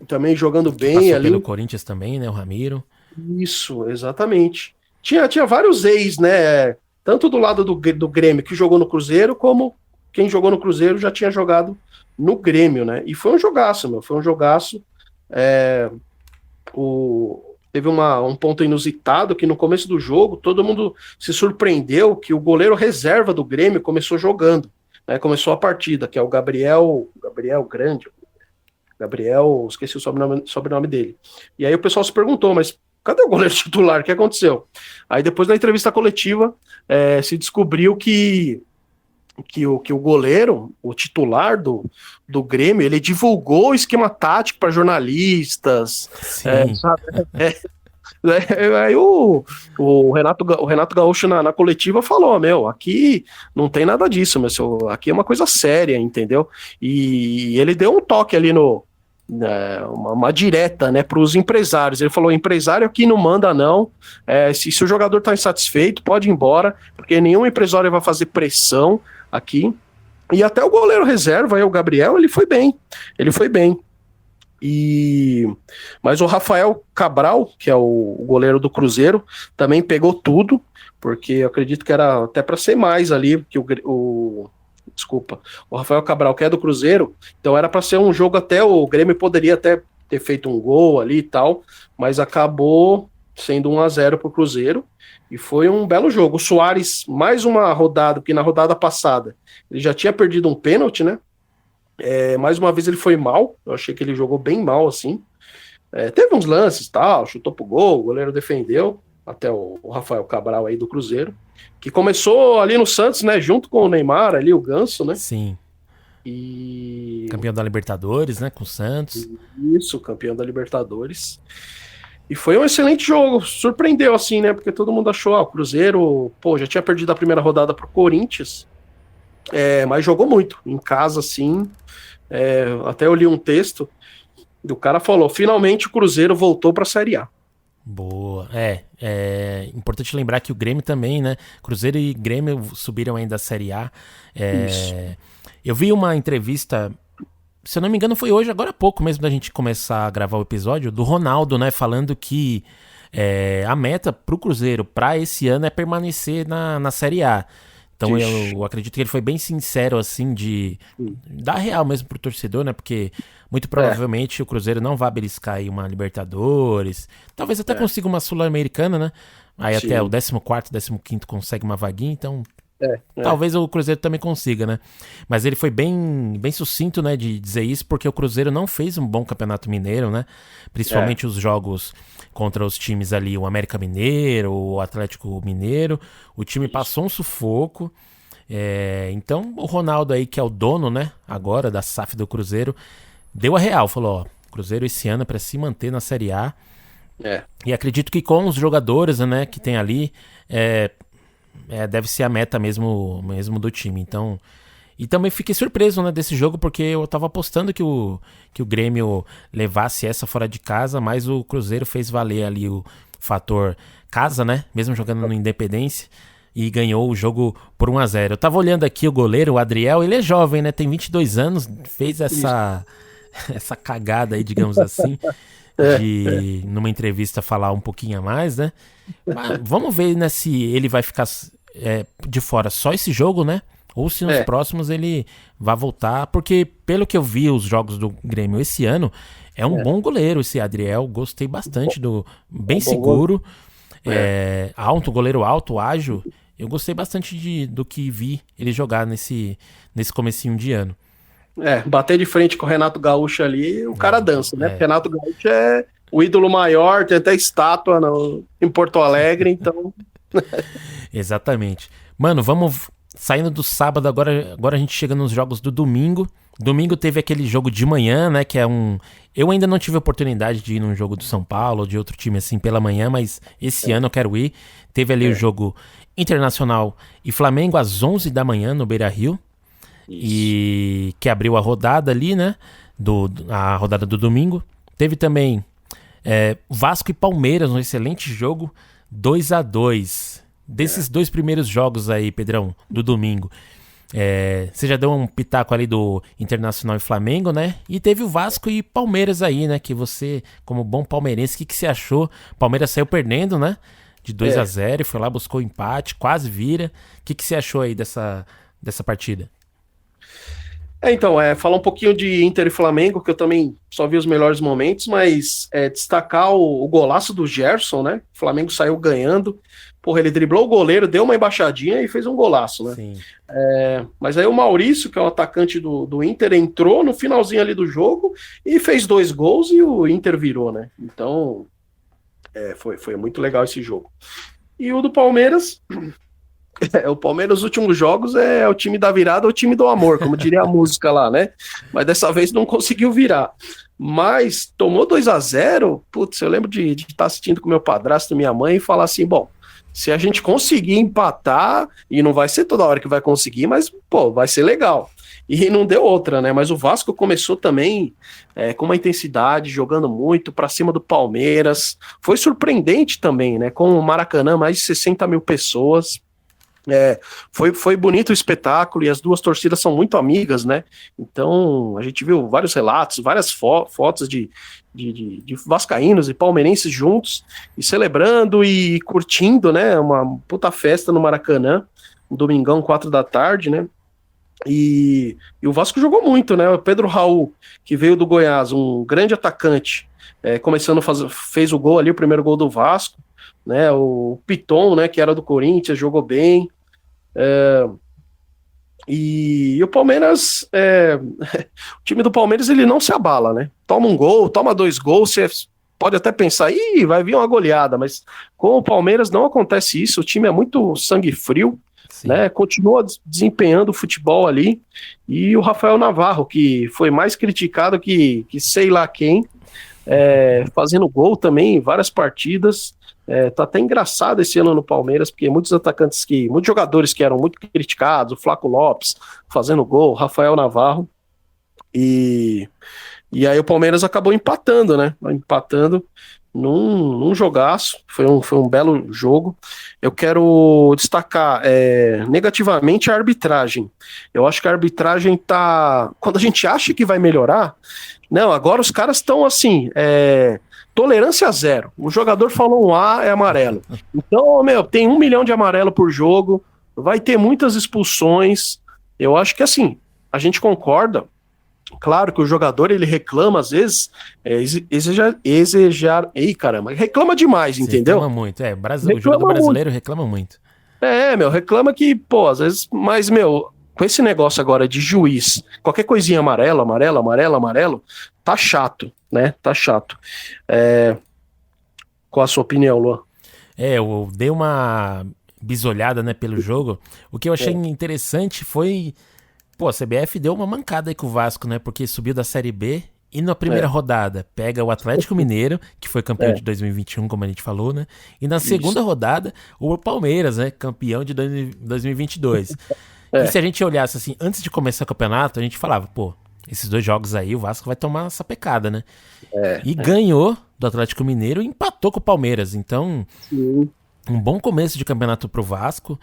S3: também jogando bem
S2: passou
S3: ali.
S2: Pelo Corinthians também, né, o Ramiro.
S3: Isso, exatamente. Tinha vários ex, né, tanto do lado do Grêmio, que jogou no Cruzeiro, como quem jogou no Cruzeiro já tinha jogado no Grêmio, né, e foi um jogaço, foi um jogaço. Teve um ponto inusitado que no começo do jogo todo mundo se surpreendeu que o goleiro reserva do Grêmio começou jogando, né, começou a partida, que é o Gabriel Grande, esqueci o sobrenome dele. E aí o pessoal se perguntou, mas cadê o goleiro titular? O que aconteceu? Aí depois da entrevista coletiva se descobriu que o goleiro, o titular do Grêmio, ele divulgou o esquema tático para jornalistas, sabe? Aí o Renato Gaúcho na coletiva falou, aqui não tem nada disso, aqui é uma coisa séria, entendeu? E ele deu um toque ali uma direta, né, para os empresários. Ele falou: empresário aqui não manda não, se o jogador está insatisfeito, pode ir embora, porque nenhum empresário vai fazer pressão aqui. E até o goleiro reserva, o Gabriel, ele foi bem. Mas o Rafael Cabral, que é o goleiro do Cruzeiro, também pegou tudo, porque eu acredito que era até para ser mais ali, porque o Rafael Cabral, que é do Cruzeiro, então era para ser um jogo, até o Grêmio poderia até ter feito um gol ali e tal, mas acabou sendo 1-0 pro Cruzeiro, e foi um belo jogo. O Soares, mais uma rodada, porque na rodada passada ele já tinha perdido um pênalti, né? Mais uma vez ele foi mal, eu achei que ele jogou bem mal, assim. Teve uns lances, tal, chutou pro gol, o goleiro defendeu, até o Rafael Cabral aí do Cruzeiro, que começou ali no Santos, né, junto com o Neymar ali, o Ganso, né?
S2: Sim.
S3: E...
S2: campeão da Libertadores, né, com o Santos.
S3: Isso, campeão da Libertadores. E foi um excelente jogo, surpreendeu assim, né, porque todo mundo achou, o Cruzeiro, já tinha perdido a primeira rodada pro Corinthians, mas jogou muito, em casa, assim. Até eu li um texto, e o cara falou: finalmente o Cruzeiro voltou pra Série A.
S2: Boa. É importante lembrar que o Grêmio também, né? Cruzeiro e Grêmio subiram ainda da Série A. Eu vi uma entrevista, se eu não me engano foi hoje, agora há pouco mesmo da gente começar a gravar o episódio, do Ronaldo, né? Falando que a meta pro Cruzeiro para esse ano é permanecer na Série A. Então eu acredito que ele foi bem sincero, assim, de dar real mesmo pro torcedor, né? Porque muito provavelmente o Cruzeiro não vai beliscar aí uma Libertadores. Talvez até consiga uma Sul-Americana, né? Aí até o 14º, 15º consegue uma vaguinha, então Talvez o Cruzeiro também consiga, né? Mas ele foi bem sucinto, né, de dizer isso, porque o Cruzeiro não fez um bom Campeonato Mineiro, né? Principalmente os jogos contra os times ali, o América Mineiro, o Atlético Mineiro. O time passou um sufoco. Então, o Ronaldo aí, que é o dono, né, agora da SAF do Cruzeiro, deu a real. Falou, ó, Cruzeiro esse ano é pra se manter na Série A. E acredito que com os jogadores, né, que tem ali, deve ser a meta mesmo do time. Então, e também fiquei surpreso, né, desse jogo, porque eu tava apostando que o Grêmio levasse essa fora de casa, mas o Cruzeiro fez valer ali o fator casa, né, mesmo jogando no Independência, e ganhou o jogo por 1-0. Eu tava olhando aqui o goleiro, o Adriel, ele é jovem, né, tem 22 anos, fez essa cagada aí, digamos assim, de numa entrevista falar um pouquinho a mais, né? Mas vamos ver, né, se ele vai ficar de fora só esse jogo, né? Ou se nos próximos ele vai voltar, porque pelo que eu vi os jogos do Grêmio esse ano, é um bom goleiro esse Adriel, gostei bastante bem seguro, alto, goleiro alto, ágil, eu gostei bastante do que vi ele jogar nesse comecinho de ano.
S3: Bater de frente com o Renato Gaúcho ali, o cara dança, né? Renato Gaúcho é o ídolo maior, tem até estátua em Porto Alegre, então...
S2: Exatamente. Mano, vamos saindo do sábado, agora a gente chega nos jogos do domingo. Domingo teve aquele jogo de manhã, né, que é eu ainda não tive a oportunidade de ir num jogo do São Paulo ou de outro time assim pela manhã, mas esse ano eu quero ir. Teve ali o jogo Internacional e Flamengo às 11 da manhã no Beira-Rio. E que abriu a rodada ali, né? A rodada do domingo. Teve também Vasco e Palmeiras, um excelente jogo, 2-2. Desses dois primeiros jogos aí, Pedrão, do domingo, você já deu um pitaco ali do Internacional e Flamengo, né? E teve o Vasco e Palmeiras aí, né? Que você, como bom palmeirense, o que você achou? Palmeiras saiu perdendo, né? De 2-0, foi lá, buscou empate, quase vira. O que você achou aí dessa partida?
S3: Então, falar um pouquinho de Inter e Flamengo, que eu também só vi os melhores momentos, mas destacar o golaço do Gerson, né? O Flamengo saiu ganhando, porra, ele driblou o goleiro, deu uma embaixadinha e fez um golaço, né?
S2: Sim.
S3: Mas aí o Maurício, que é o atacante do Inter, entrou no finalzinho ali do jogo e fez 2 gols e o Inter virou, né? Então, foi muito legal esse jogo. E o do Palmeiras... O Palmeiras, nos últimos jogos, é o time da virada ou o time do amor, como diria a música lá, né? Mas dessa vez não conseguiu virar. Mas tomou 2-0, putz, eu lembro de estar assistindo com meu padrasto e minha mãe e falar assim, bom, se a gente conseguir empatar, e não vai ser toda hora que vai conseguir, mas, pô, vai ser legal. E não deu outra, né? Mas o Vasco começou também com uma intensidade, jogando muito para cima do Palmeiras. Foi surpreendente também, né? Com o Maracanã, mais de 60 mil pessoas. Foi bonito o espetáculo e as duas torcidas são muito amigas, né? Então a gente viu vários relatos, várias fotos de vascaínos e palmeirenses juntos e celebrando e curtindo, né? Uma puta festa no Maracanã, um domingão, 4 da tarde, né? E o Vasco jogou muito, né? O Pedro Raul, que veio do Goiás, um grande atacante, fez o gol ali, o primeiro gol do Vasco, né? O Piton, né? Que era do Corinthians, jogou bem. E o Palmeiras, o time do Palmeiras, ele não se abala, né? Toma um gol, toma 2 gols, você pode até pensar, vai vir uma goleada, mas com o Palmeiras não acontece isso, o time é muito sangue frio, né? Continua desempenhando o futebol ali, e o Rafael Navarro, que foi mais criticado que sei lá quem, fazendo gol também em várias partidas. Tá até engraçado esse ano no Palmeiras, porque muitos jogadores que eram muito criticados, o Flaco Lopes fazendo gol, Rafael Navarro, e aí o Palmeiras acabou empatando, né? Empatando num jogaço, foi um belo jogo. Eu quero destacar negativamente a arbitragem. Eu acho que a arbitragem tá... Quando a gente acha que vai melhorar, não, agora os caras estão assim... Tolerância zero. O jogador falou um A, é amarelo. Então, tem 1 milhão de amarelo por jogo, vai ter muitas expulsões. Eu acho que, assim, a gente concorda. Claro que o jogador, ele reclama, às vezes, reclama demais,
S2: sim,
S3: entendeu?
S2: Reclama muito, o jogador brasileiro reclama muito.
S3: Meu, reclama que, pô, às vezes, mas, meu, com esse negócio agora de juiz, qualquer coisinha amarelo, tá chato, né? Tá chato. Qual a sua opinião, Luan?
S2: Eu dei uma bisolhada, né, pelo jogo. O que eu achei interessante foi, pô, a CBF deu uma mancada aí com o Vasco, né, porque subiu da Série B e na primeira rodada pega o Atlético Mineiro, que foi campeão de 2021, como a gente falou, né, e na segunda rodada o Palmeiras, né, campeão de 2022. E se a gente olhasse assim, antes de começar o campeonato, a gente falava, pô, esses 2 jogos aí o Vasco vai tomar essa pecada, né? E ganhou do Atlético Mineiro e empatou com o Palmeiras. Então, um bom começo de campeonato pro Vasco.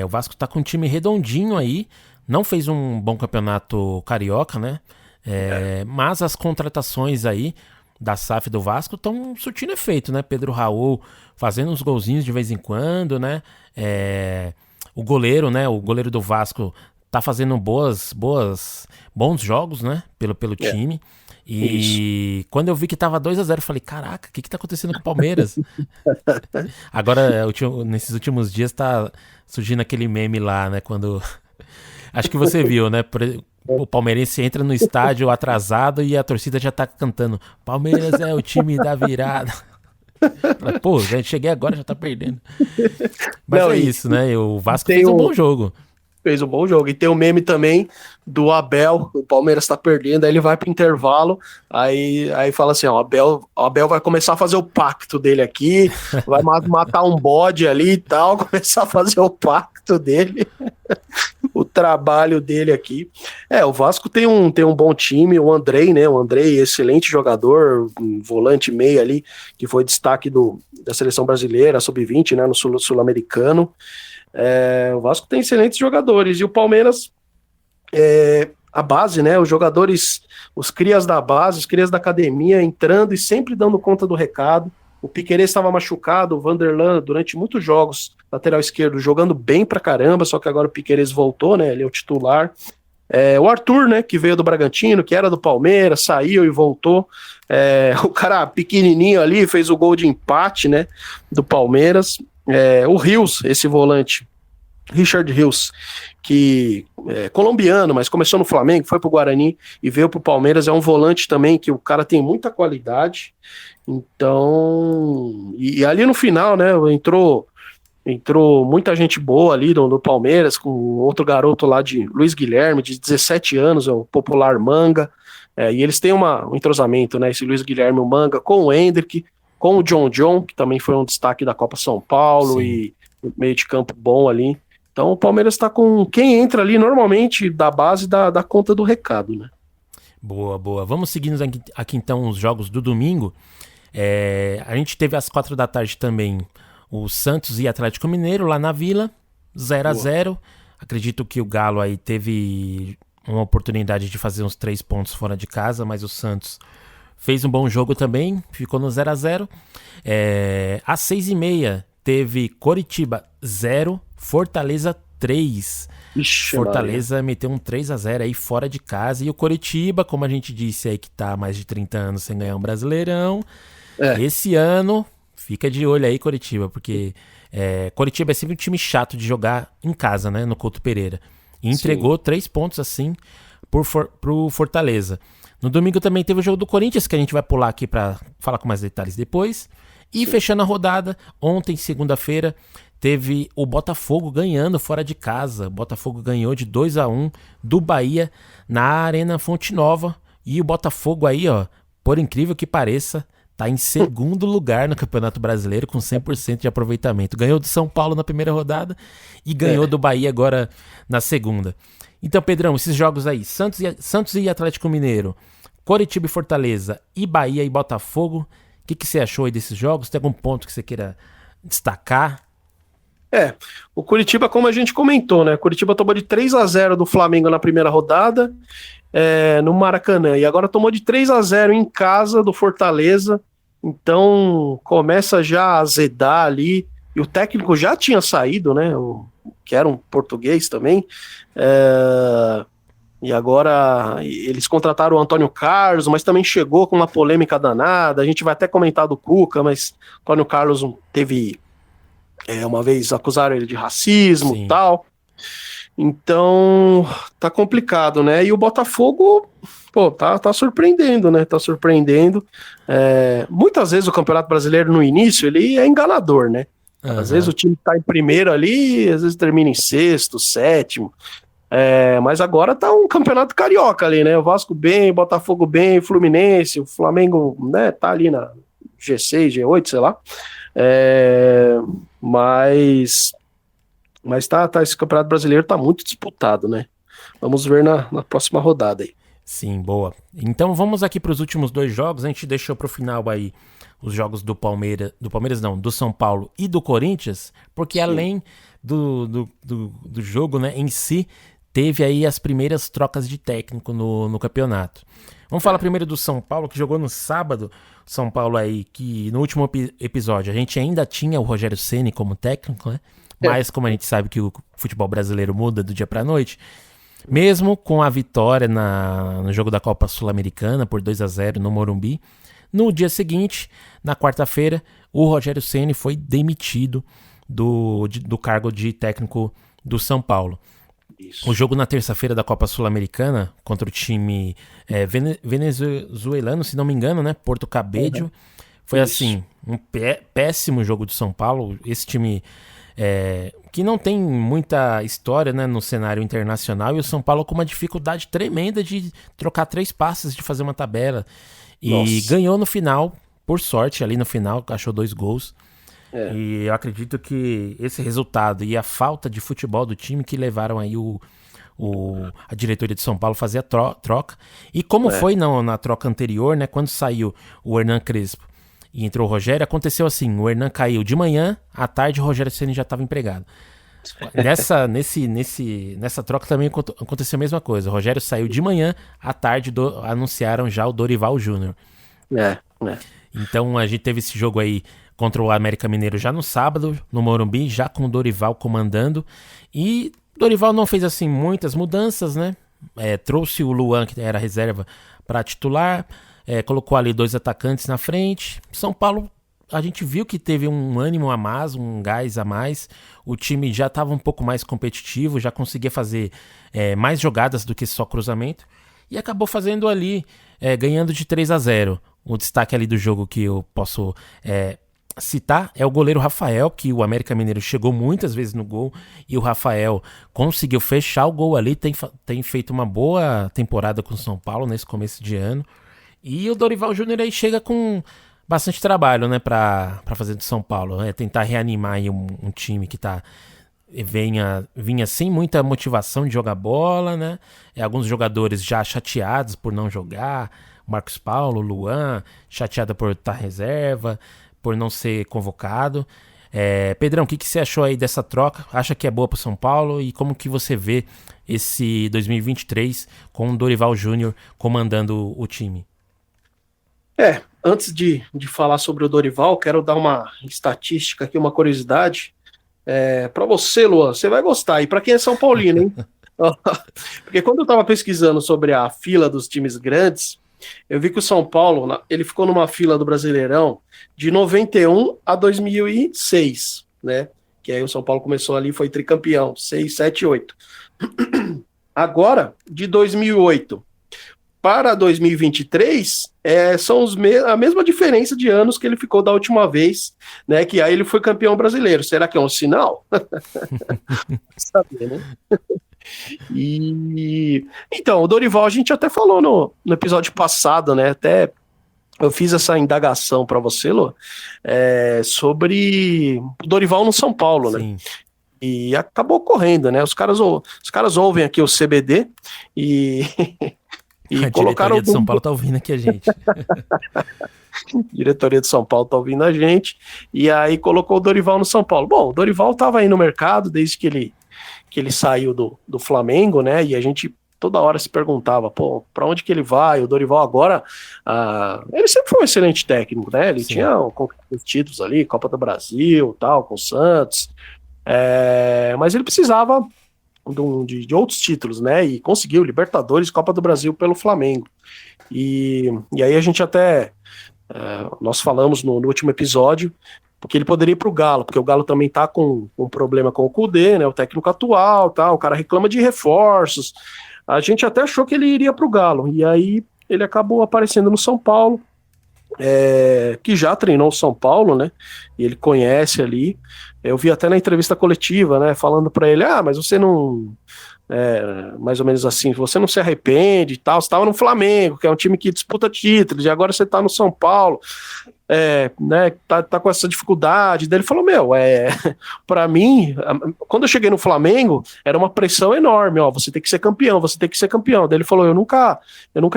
S2: O Vasco tá com um time redondinho aí. Não fez um bom campeonato carioca, né? Mas as contratações aí da SAF do Vasco estão surtindo efeito, né? Pedro Raul fazendo uns golzinhos de vez em quando, né? O goleiro, né? O goleiro do Vasco tá fazendo bons jogos, né? Pelo time. E quando eu vi que tava 2-0, eu falei, caraca, o que tá acontecendo com o Palmeiras? Agora, nesses últimos dias, tá surgindo aquele meme lá, né? Quando... Acho que você viu, né? O palmeirense entra no estádio atrasado e a torcida já tá cantando Palmeiras é o time da virada. Pô, já cheguei agora, já tá perdendo. Mas não, isso, né? O Vasco fez um bom jogo.
S3: Fez um bom jogo. E tem o meme também do Abel, o Palmeiras tá perdendo, aí ele vai pro intervalo, aí fala assim, ó, o Abel vai começar a fazer o pacto dele aqui, vai matar um bode ali e tal, começar a fazer o pacto dele, o trabalho dele aqui. O Vasco tem um bom time, o Andrei, né, excelente jogador, um volante meio ali, que foi destaque da seleção brasileira, sub-20, né, no sul-americano. O Vasco tem excelentes jogadores, e o Palmeiras, a base, né, os jogadores, os crias da base, os crias da academia entrando e sempre dando conta do recado. O Piquerez estava machucado, o Vanderlan durante muitos jogos, lateral esquerdo, jogando bem pra caramba, só que agora o Piquerez voltou, né, ele é o titular. O Arthur, né, que veio do Bragantino, que era do Palmeiras, saiu e voltou. O cara pequenininho ali fez o gol de empate, né, do Palmeiras. O Rios, esse volante, Richard Rios, que é colombiano, mas começou no Flamengo, foi pro Guarani e veio pro Palmeiras, é um volante também que o cara tem muita qualidade. Então, e ali no final, né, entrou muita gente boa ali no Palmeiras, com outro garoto lá de Luiz Guilherme, de 17 anos, é o popular Manga, e eles têm um entrosamento, né, esse Luiz Guilherme, o Manga, com o Hendrick, com o John, que também foi um destaque da Copa São Paulo. Sim. E meio de campo bom ali. Então o Palmeiras está com quem entra ali normalmente da base da conta do recado, né?
S2: Boa. Vamos seguindo aqui então os jogos do domingo. A gente teve às 4 da tarde também o Santos e Atlético Mineiro lá na Vila, 0-0. Acredito que o Galo aí teve uma oportunidade de fazer uns 3 pontos fora de casa, mas o Santos fez um bom jogo também, ficou no 0-0. Às 6h30 teve Coritiba 0, Fortaleza 3. Ixi, Fortaleza Maria. Meteu um 3-0 aí fora de casa. E o Coritiba, como a gente disse aí que tá há mais de 30 anos sem ganhar um Brasileirão, esse ano, fica de olho aí, Coritiba, porque Coritiba é sempre um time chato de jogar em casa, né, no Couto Pereira. E entregou 3 pontos assim pro Fortaleza. No domingo também teve o jogo do Corinthians, que a gente vai pular aqui para falar com mais detalhes depois. E fechando a rodada, ontem, segunda-feira, teve o Botafogo ganhando fora de casa. O Botafogo ganhou de 2-1 do Bahia na Arena Fonte Nova. E o Botafogo aí, ó, por incrível que pareça, tá em segundo lugar no Campeonato Brasileiro com 100% de aproveitamento. Ganhou do São Paulo na primeira rodada e ganhou do Bahia agora na segunda. Então, Pedrão, esses jogos aí, Santos e Atlético Mineiro, Coritiba e Fortaleza, e Bahia e Botafogo, o que você achou aí desses jogos? Tem algum ponto que você queira destacar?
S3: O Coritiba, como a gente comentou, né? Coritiba tomou de 3-0 do Flamengo na primeira rodada, no Maracanã, e agora tomou de 3-0 em casa do Fortaleza, então começa já a azedar ali, e o técnico já tinha saído, né? Que era um português também, e agora eles contrataram o Antônio Carlos, mas também chegou com uma polêmica danada. A gente vai até comentar do Cuca, mas o Antônio Carlos teve Uma vez acusaram ele de racismo e
S2: Sim.
S3: tal. Então, tá complicado, né? E o Botafogo, pô, tá surpreendendo, né? Tá surpreendendo. Muitas vezes o Campeonato Brasileiro no início, ele é enganador, né? Às vezes
S2: Aham.
S3: o time tá em primeiro ali, às vezes termina em sexto, sétimo. Mas agora tá um campeonato carioca ali, né? O Vasco bem, Botafogo bem, Fluminense, o Flamengo, né? Tá ali na G6, G8, sei lá. É, mas esse campeonato brasileiro tá muito disputado, né? Vamos ver na próxima rodada aí.
S2: Sim, boa. Então vamos aqui para os últimos 2 jogos. A gente deixou para o final aí os jogos do Palmeiras não, do São Paulo e do Corinthians, porque
S3: Sim.
S2: além do jogo, né, em si, teve aí as primeiras trocas de técnico no campeonato. Vamos falar primeiro do São Paulo, que jogou no sábado. São Paulo aí, que no último episódio a gente ainda tinha o Rogério Ceni como técnico, né? Mas como a gente sabe que o futebol brasileiro muda do dia pra noite, mesmo com a vitória no jogo da Copa Sul-Americana por 2-0 no Morumbi, no dia seguinte, na quarta-feira, o Rogério Ceni foi demitido do cargo de técnico do São Paulo.
S3: Isso.
S2: O jogo na terça-feira da Copa Sul-Americana contra o time venezuelano, se não me engano, né? Porto Cabedelo. Foi
S3: Isso.
S2: assim, um péssimo jogo do São Paulo. Esse time que não tem muita história, né, no cenário internacional, e o São Paulo com uma dificuldade tremenda de trocar 3 passes, de fazer uma tabela. E
S3: Nossa.
S2: ganhou no final, por sorte, ali no final, achou 2 gols.
S3: É.
S2: E eu acredito que esse resultado e a falta de futebol do time que levaram aí a diretoria de São Paulo a fazer a troca. E como foi na troca anterior, né, quando saiu o Hernan Crespo e entrou o Rogério, aconteceu assim: o Hernan caiu de manhã, à tarde o Rogério Ceni já estava empregado. Nessa troca também aconteceu a mesma coisa. O Rogério saiu de manhã, à tarde anunciaram já o Dorival Júnior.
S3: É.
S2: Então a gente teve esse jogo aí contra o América Mineiro já no sábado, no Morumbi, já com o Dorival comandando. E Dorival não fez assim muitas mudanças, né? Trouxe o Luan, que era reserva, para titular, colocou ali 2 atacantes na frente. São Paulo, a gente viu que teve um ânimo a mais, um gás a mais. O time já estava um pouco mais competitivo, já conseguia fazer mais jogadas do que só cruzamento. E acabou fazendo ali, ganhando de 3-0. O destaque ali do jogo que eu posso citar é o goleiro Rafael, que o América Mineiro chegou muitas vezes no gol e o Rafael conseguiu fechar o gol ali, tem feito uma boa temporada com o São Paulo nesse começo de ano. E o Dorival Júnior aí chega com bastante trabalho, né, pra fazer do São Paulo, tentar reanimar aí um time que vinha sem muita motivação de jogar bola, né? Alguns jogadores já chateados por não jogar, Marcos Paulo, Luan, chateada por estar reserva, por não ser convocado. Pedrão, o que você achou aí dessa troca? Acha que é boa para o São Paulo? E como que você vê esse 2023 com o Dorival Júnior comandando o time?
S3: Antes de falar sobre o Dorival, quero dar uma estatística aqui, uma curiosidade. Para você, Luan, você vai gostar. E para quem é São Paulino, hein? Porque quando eu estava pesquisando sobre a fila dos times grandes, eu vi que o São Paulo, ele ficou numa fila do Brasileirão de 91 a 2006, né? Que aí o São Paulo começou ali, foi tricampeão, 6, 7, 8. Agora, de 2008 para 2023, são a mesma diferença de anos que ele ficou da última vez, né? Que aí ele foi campeão brasileiro. Será que é um sinal? Saber, né? Então, o Dorival a gente até falou no episódio passado, né? Até eu fiz essa indagação para você, Lô, sobre o Dorival no São Paulo,
S2: Sim.
S3: né? E acabou ocorrendo, né? Os caras ouvem aqui o CBD e
S2: A
S3: colocaram.
S2: diretoria de São Paulo tá ouvindo aqui a gente.
S3: Diretoria de São Paulo tá ouvindo a gente. E aí colocou o Dorival no São Paulo. Bom, o Dorival tava aí no mercado desde que ele saiu do Flamengo, né? E a gente toda hora se perguntava, pô, pra onde que ele vai? O Dorival agora, ele sempre foi um excelente técnico, né? Ele tinha conquistado títulos ali, Copa do Brasil, tal, com o Santos. Mas ele precisava de outros títulos, né? E conseguiu Libertadores, Copa do Brasil pelo Flamengo. E aí a gente até nós falamos no último episódio porque ele poderia ir pro Galo, porque o Galo também tá com um problema com o Kudê, né, o técnico atual, tá, o cara reclama de reforços. A gente até achou que ele iria pro Galo, e aí ele acabou aparecendo no São Paulo, que já treinou o São Paulo, né, e ele conhece ali. Eu vi até na entrevista coletiva, né, falando para ele, mas você não... mais ou menos assim, você não se arrepende e tal, você estava no Flamengo, que é um time que disputa títulos, e agora você está no São Paulo, né, tá com essa dificuldade. Daí ele falou, para mim, quando eu cheguei no Flamengo, era uma pressão enorme, você tem que ser campeão, você tem que ser campeão. Daí ele falou, eu nunca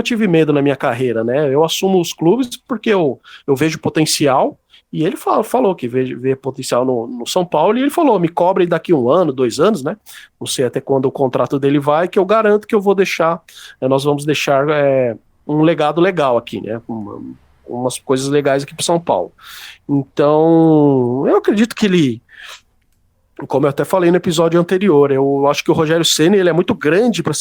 S3: tive medo na minha carreira, né, eu assumo os clubes porque eu vejo potencial. E ele falou que vê potencial no São Paulo, e ele falou, me cobre daqui 1 ano, 2 anos, né? Não sei até quando o contrato dele vai, que eu garanto que eu vou deixar, nós vamos deixar um legado legal aqui, né? Umas coisas legais aqui pro São Paulo. Então, eu acredito que ele, como eu até falei no episódio anterior, eu acho que o Rogério Ceni, ele é muito grande para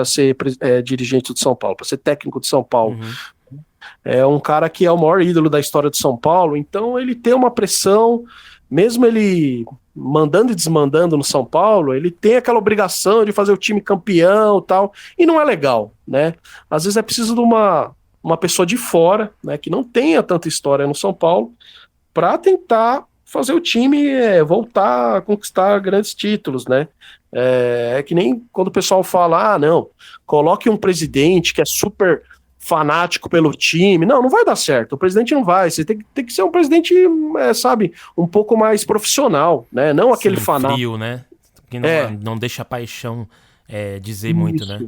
S3: ser dirigente do São Paulo, para ser técnico de São Paulo. É um cara que é o maior ídolo da história de São Paulo, então ele tem uma pressão, mesmo ele mandando e desmandando no São Paulo, ele tem aquela obrigação de fazer o time campeão e tal, e não é legal, né? Às vezes é preciso de uma pessoa de fora, né, que não tenha tanta história no São Paulo, para tentar fazer o time voltar a conquistar grandes títulos, né? É que nem quando o pessoal fala, não, coloque um presidente que é super fanático pelo time. Não vai dar certo. O presidente não vai. Você tem que ser um presidente, sabe, um pouco mais profissional, né? Não aquele fanático.
S2: Frio, né? Que não deixa a paixão dizer isso. Muito, né?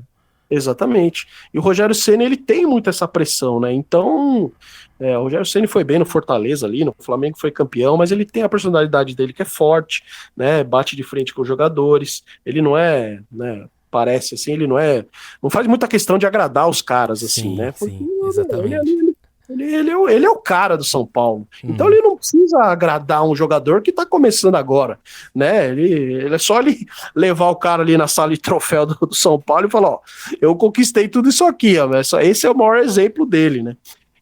S3: Exatamente. E o Rogério Ceni, ele tem muito essa pressão, né? Então, o Rogério Ceni foi bem no Fortaleza ali, no Flamengo foi campeão, mas ele tem a personalidade dele que é forte, né? Bate de frente com os jogadores. Ele não é, né? Parece assim, ele não faz muita questão de agradar os caras, assim, né? Porque
S2: sim, exatamente.
S3: Ele é o cara do São Paulo. Então ele não precisa agradar um jogador que tá começando agora, né? Ele é só ele levar o cara ali na sala de troféu do São Paulo e falar, eu conquistei tudo isso aqui, esse é o maior exemplo dele, né?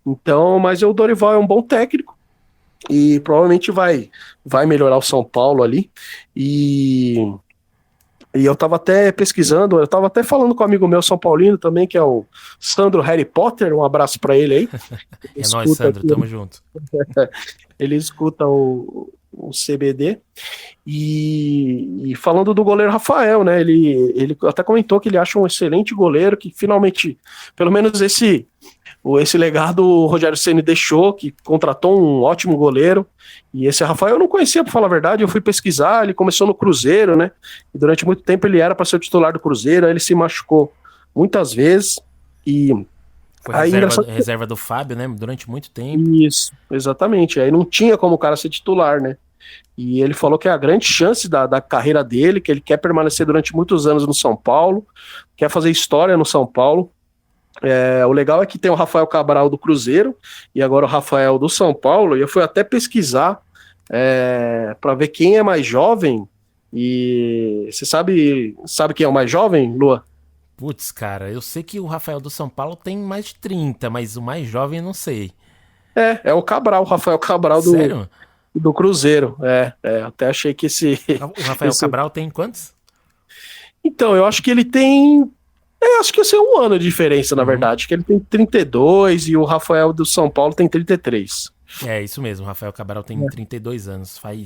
S3: Então, mas o Dorival é um bom técnico e provavelmente vai melhorar o São Paulo ali. E eu tava até pesquisando, eu tava até falando com um amigo meu São Paulino também, que é o Sandro Harry Potter, um abraço pra ele aí.
S2: É nóis, Sandro, tamo junto.
S3: Ele escuta o CBD, e falando do goleiro Rafael, né, ele até comentou que ele acha um excelente goleiro, que finalmente, pelo menos esse legado o Rogério Ceni deixou, que contratou um ótimo goleiro, e esse Rafael eu não conhecia, pra falar a verdade, eu fui pesquisar, ele começou no Cruzeiro, né, e durante muito tempo ele era para ser o titular do Cruzeiro, aí ele se machucou muitas vezes, e...
S2: Foi reserva do Fábio, né, durante muito tempo.
S3: Isso, exatamente, aí não tinha como o cara ser titular, né, e ele falou que é a grande chance da carreira dele, que ele quer permanecer durante muitos anos no São Paulo, quer fazer história no São Paulo. O legal é que tem o Rafael Cabral do Cruzeiro e agora o Rafael do São Paulo, e eu fui até pesquisar para ver quem é mais jovem, e você sabe quem é o mais jovem, Lua?
S2: Putz, cara, eu sei que o Rafael do São Paulo tem mais de 30, mas o mais jovem eu não sei.
S3: É o Cabral, o Rafael Cabral do Cruzeiro, até achei que
S2: O Rafael Cabral tem quantos?
S3: Então, eu acho que ele tem... acho que ia ser 1 ano de diferença, na verdade, que ele tem 32 e o Rafael do São Paulo tem 33.
S2: É, isso mesmo, o Rafael Cabral tem 32 anos, vai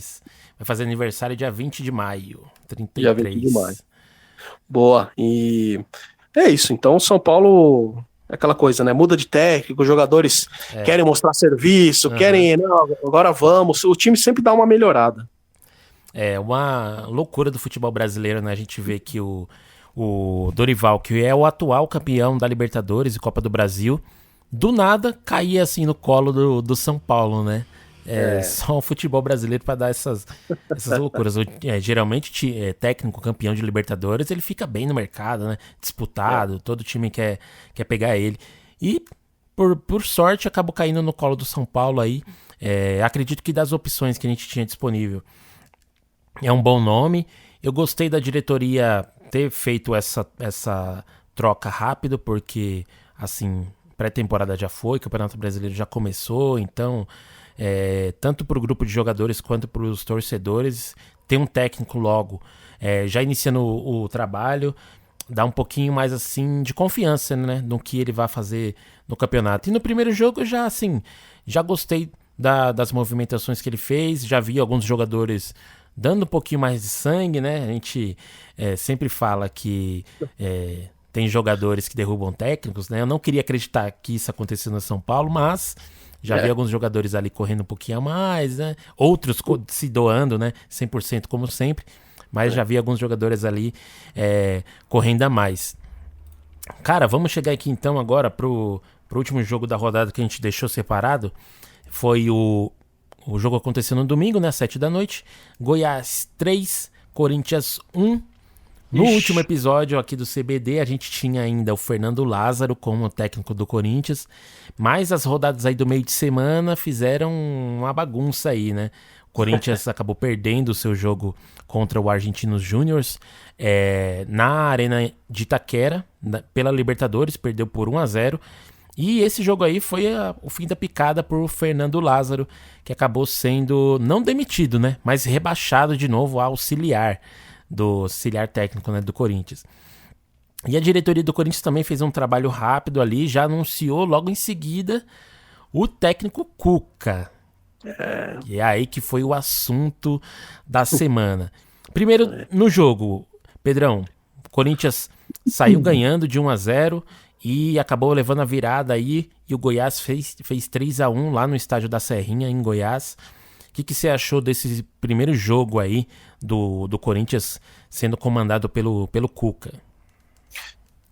S2: fazer aniversário dia 20 de maio, 33.
S3: Dia 20 de maio. Boa, e é isso, então o São Paulo é aquela coisa, né, muda de técnico, os jogadores querem mostrar serviço, querem, não, agora vamos, o time sempre dá uma melhorada.
S2: É uma loucura do futebol brasileiro, né, a gente vê que o Dorival, que é o atual campeão da Libertadores e Copa do Brasil, do nada caía assim no colo do São Paulo, né? Só o futebol brasileiro para dar essas loucuras. Geralmente, técnico campeão de Libertadores, ele fica bem no mercado, né? Disputado, todo time quer pegar ele. E, por sorte, acabou caindo no colo do São Paulo aí. Acredito que das opções que a gente tinha disponível, é um bom nome. Eu gostei da diretoria ter feito essa troca rápido, porque, assim, pré-temporada já foi, Campeonato Brasileiro já começou, então tanto para o grupo de jogadores quanto para os torcedores, ter um técnico logo, já iniciando o trabalho, dá um pouquinho mais assim de confiança, né, no que ele vai fazer no campeonato. E no primeiro jogo eu já gostei das movimentações que ele fez, já vi alguns jogadores dando um pouquinho mais de sangue, né? A gente sempre fala que tem jogadores que derrubam técnicos, né? Eu não queria acreditar que isso aconteceu no São Paulo, mas já vi alguns jogadores ali correndo um pouquinho a mais, né? Outros se doando, né? 100% como sempre. Mas já vi alguns jogadores ali correndo a mais. Cara, vamos chegar aqui então agora pro último jogo da rodada que a gente deixou separado. Foi o jogo aconteceu no domingo, né? 7 da noite. Goiás 3, Corinthians 1. No último episódio aqui do CBD, a gente tinha ainda o Fernando Lázaro como técnico do Corinthians. Mas as rodadas aí do meio de semana fizeram uma bagunça aí, né? O Corinthians acabou perdendo o seu jogo contra o Argentinos Júniors na Arena de Itaquera, pela Libertadores, perdeu por 1-0. E esse jogo aí foi o fim da picada por Fernando Lázaro, que acabou sendo, não demitido, né? Mas rebaixado de novo a auxiliar técnico, né, do Corinthians. E a diretoria do Corinthians também fez um trabalho rápido ali, já anunciou logo em seguida o técnico Cuca. E é aí que foi o assunto da semana. Primeiro, no jogo, Pedrão, o Corinthians saiu ganhando de 1-0 e acabou levando a virada aí, e o Goiás fez 3-1 lá no estádio da Serrinha, em Goiás. O que você achou desse primeiro jogo aí do Corinthians sendo comandado pelo Cuca?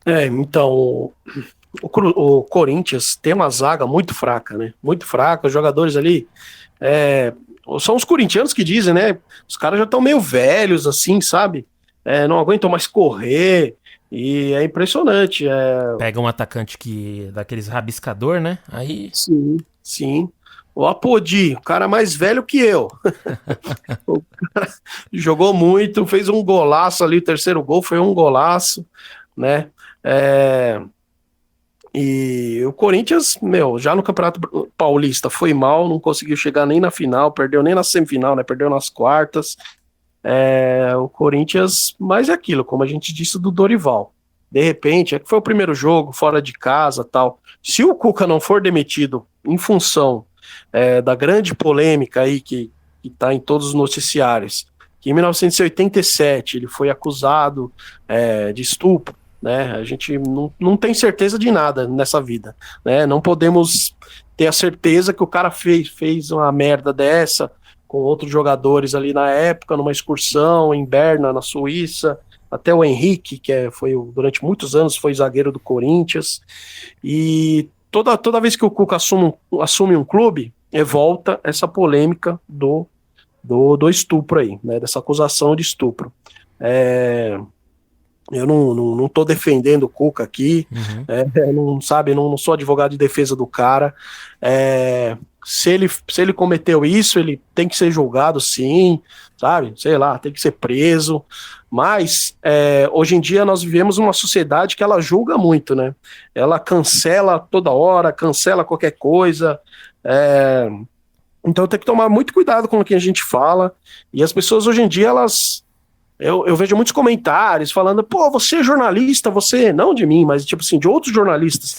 S3: Então, o Corinthians tem uma zaga muito fraca, né? Muito fraca, os jogadores ali são os corintianos que dizem, né? Os caras já estão meio velhos, assim, sabe? Não aguentam mais correr, e é impressionante.
S2: Pega um atacante daqueles rabiscador, né? Aí...
S3: Sim. O Apodi, o cara mais velho que eu. O cara jogou muito, fez um golaço ali, o terceiro gol foi um golaço, né? E o Corinthians, já no Campeonato Paulista foi mal, não conseguiu chegar nem na final, perdeu nem na semifinal, né? Perdeu nas quartas. O Corinthians, mas é aquilo, como a gente disse do Dorival. De repente, que foi o primeiro jogo, fora de casa, tal. Se o Cuca não for demitido em função da grande polêmica aí que está em todos os noticiários, que em 1987 ele foi acusado de estupro, né? A gente não tem certeza de nada nessa vida, né? Não podemos ter a certeza que o cara fez uma merda dessa com outros jogadores ali na época, numa excursão em Berna, na Suíça, até o Henrique, durante muitos anos foi zagueiro do Corinthians, e toda vez que o Cuca assume um clube, volta essa polêmica do estupro aí, né, dessa acusação de estupro. Eu não tô defendendo o Cuca aqui, não sou advogado de defesa do cara. Se ele cometeu isso, ele tem que ser julgado, sim, sabe? Sei lá, tem que ser preso. Mas hoje em dia nós vivemos uma sociedade que ela julga muito, né? Ela cancela toda hora, cancela qualquer coisa. Então tem que tomar muito cuidado com o que a gente fala. E as pessoas hoje em dia, eu vejo muitos comentários falando, pô, você é jornalista, não de mim, mas tipo assim, de outros jornalistas.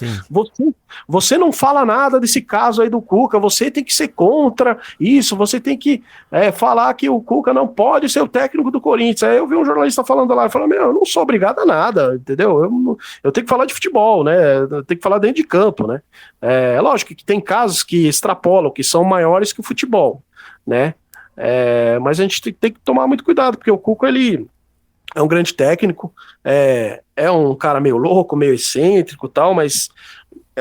S3: Você não fala nada desse caso aí do Cuca, você tem que ser contra isso, você tem que falar que o Cuca não pode ser o técnico do Corinthians. Aí eu vi um jornalista falando lá, falando, eu não sou obrigado a nada, entendeu? Eu tenho que falar de futebol, né? Eu tenho que falar dentro de campo, né? É lógico que tem casos que extrapolam, que são maiores que o futebol, né? Mas a gente tem que tomar muito cuidado, porque o Cuca, ele é um grande técnico, é um cara meio louco, meio excêntrico e tal, mas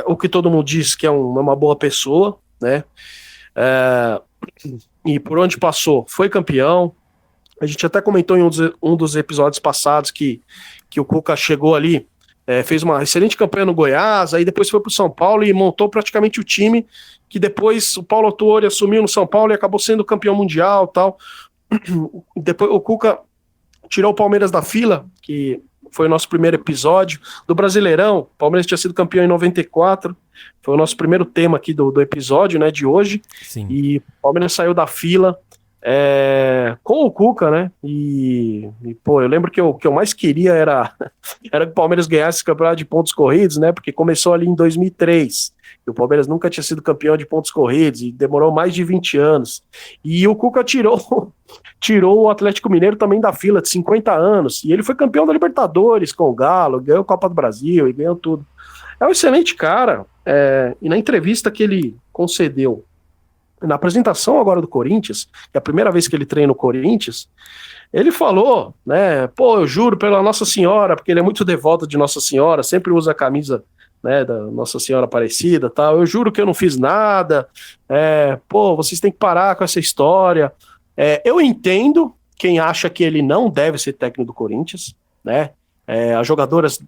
S3: o que todo mundo diz que é uma boa pessoa, né? E por onde passou, foi campeão. A gente até comentou em um dos episódios passados que o Cuca chegou ali, fez uma excelente campanha no Goiás, aí depois foi pro São Paulo e montou praticamente o time que depois o Paulo Autuori assumiu no São Paulo e acabou sendo campeão mundial e tal. Depois o Cuca tirou o Palmeiras da fila, que foi o nosso primeiro episódio. Do Brasileirão, o Palmeiras tinha sido campeão em 94, foi o nosso primeiro tema aqui do episódio, né, de hoje.
S2: Sim.
S3: E o Palmeiras saiu da fila com o Cuca, né? Pô, eu lembro que o que eu mais queria era que o Palmeiras ganhasse esse campeonato de pontos corridos, né? Porque começou ali em 2003. E o Palmeiras nunca tinha sido campeão de pontos corridos e demorou mais de 20 anos. E o Cuca tirou o Atlético Mineiro também da fila de 50 anos. E ele foi campeão da Libertadores com o Galo, ganhou a Copa do Brasil e ganhou tudo. É um excelente cara. E na entrevista que ele concedeu na apresentação agora do Corinthians, que é a primeira vez que ele treina o Corinthians, ele falou, né, pô, eu juro pela Nossa Senhora, porque ele é muito devoto de Nossa Senhora, sempre usa a camisa, né, da Nossa Senhora Aparecida, tal, eu juro que eu não fiz nada, pô, vocês têm que parar com essa história. Eu entendo quem acha que ele não deve ser técnico do Corinthians, né, as jogadoras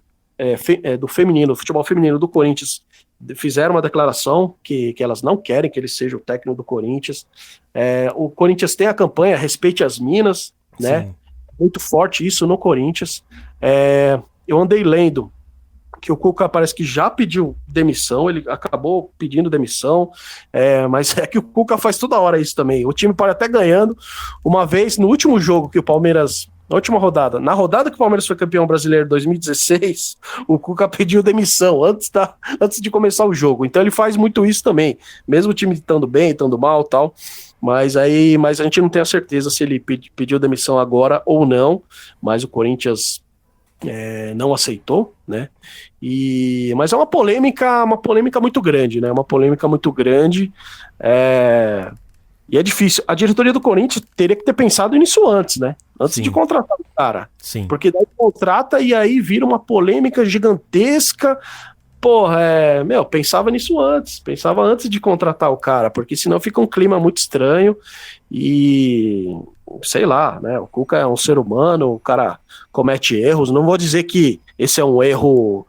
S3: do futebol feminino do Corinthians fizeram uma declaração que elas não querem que ele seja o técnico do Corinthians. O Corinthians tem a campanha Respeite as Minas, né?
S2: Sim.
S3: Muito forte isso no Corinthians. Eu andei lendo que o Cuca parece que já pediu demissão, ele acabou pedindo demissão, mas é que o Cuca faz toda hora isso também. O time pode até ganhando. Uma vez, no último jogo que o Palmeiras... Na última rodada, na rodada que o Palmeiras foi campeão brasileiro em 2016, o Cuca pediu demissão antes de começar o jogo. Então ele faz muito isso também, mesmo o time estando bem, estando mal e tal. Mas a gente não tem a certeza se ele pediu demissão agora ou não. Mas o Corinthians não aceitou, né? Mas é uma polêmica muito grande, né? Uma polêmica muito grande. E é difícil. A diretoria do Corinthians teria que ter pensado nisso antes, né? Antes
S2: Sim.
S3: de contratar o cara.
S2: Sim.
S3: Porque daí contrata e aí vira uma polêmica gigantesca. Porra, pensava nisso antes. Pensava antes de contratar o cara, porque senão fica um clima muito estranho e... sei lá, né? O Cuca é um ser humano, o cara comete erros. Não vou dizer que esse é um erro...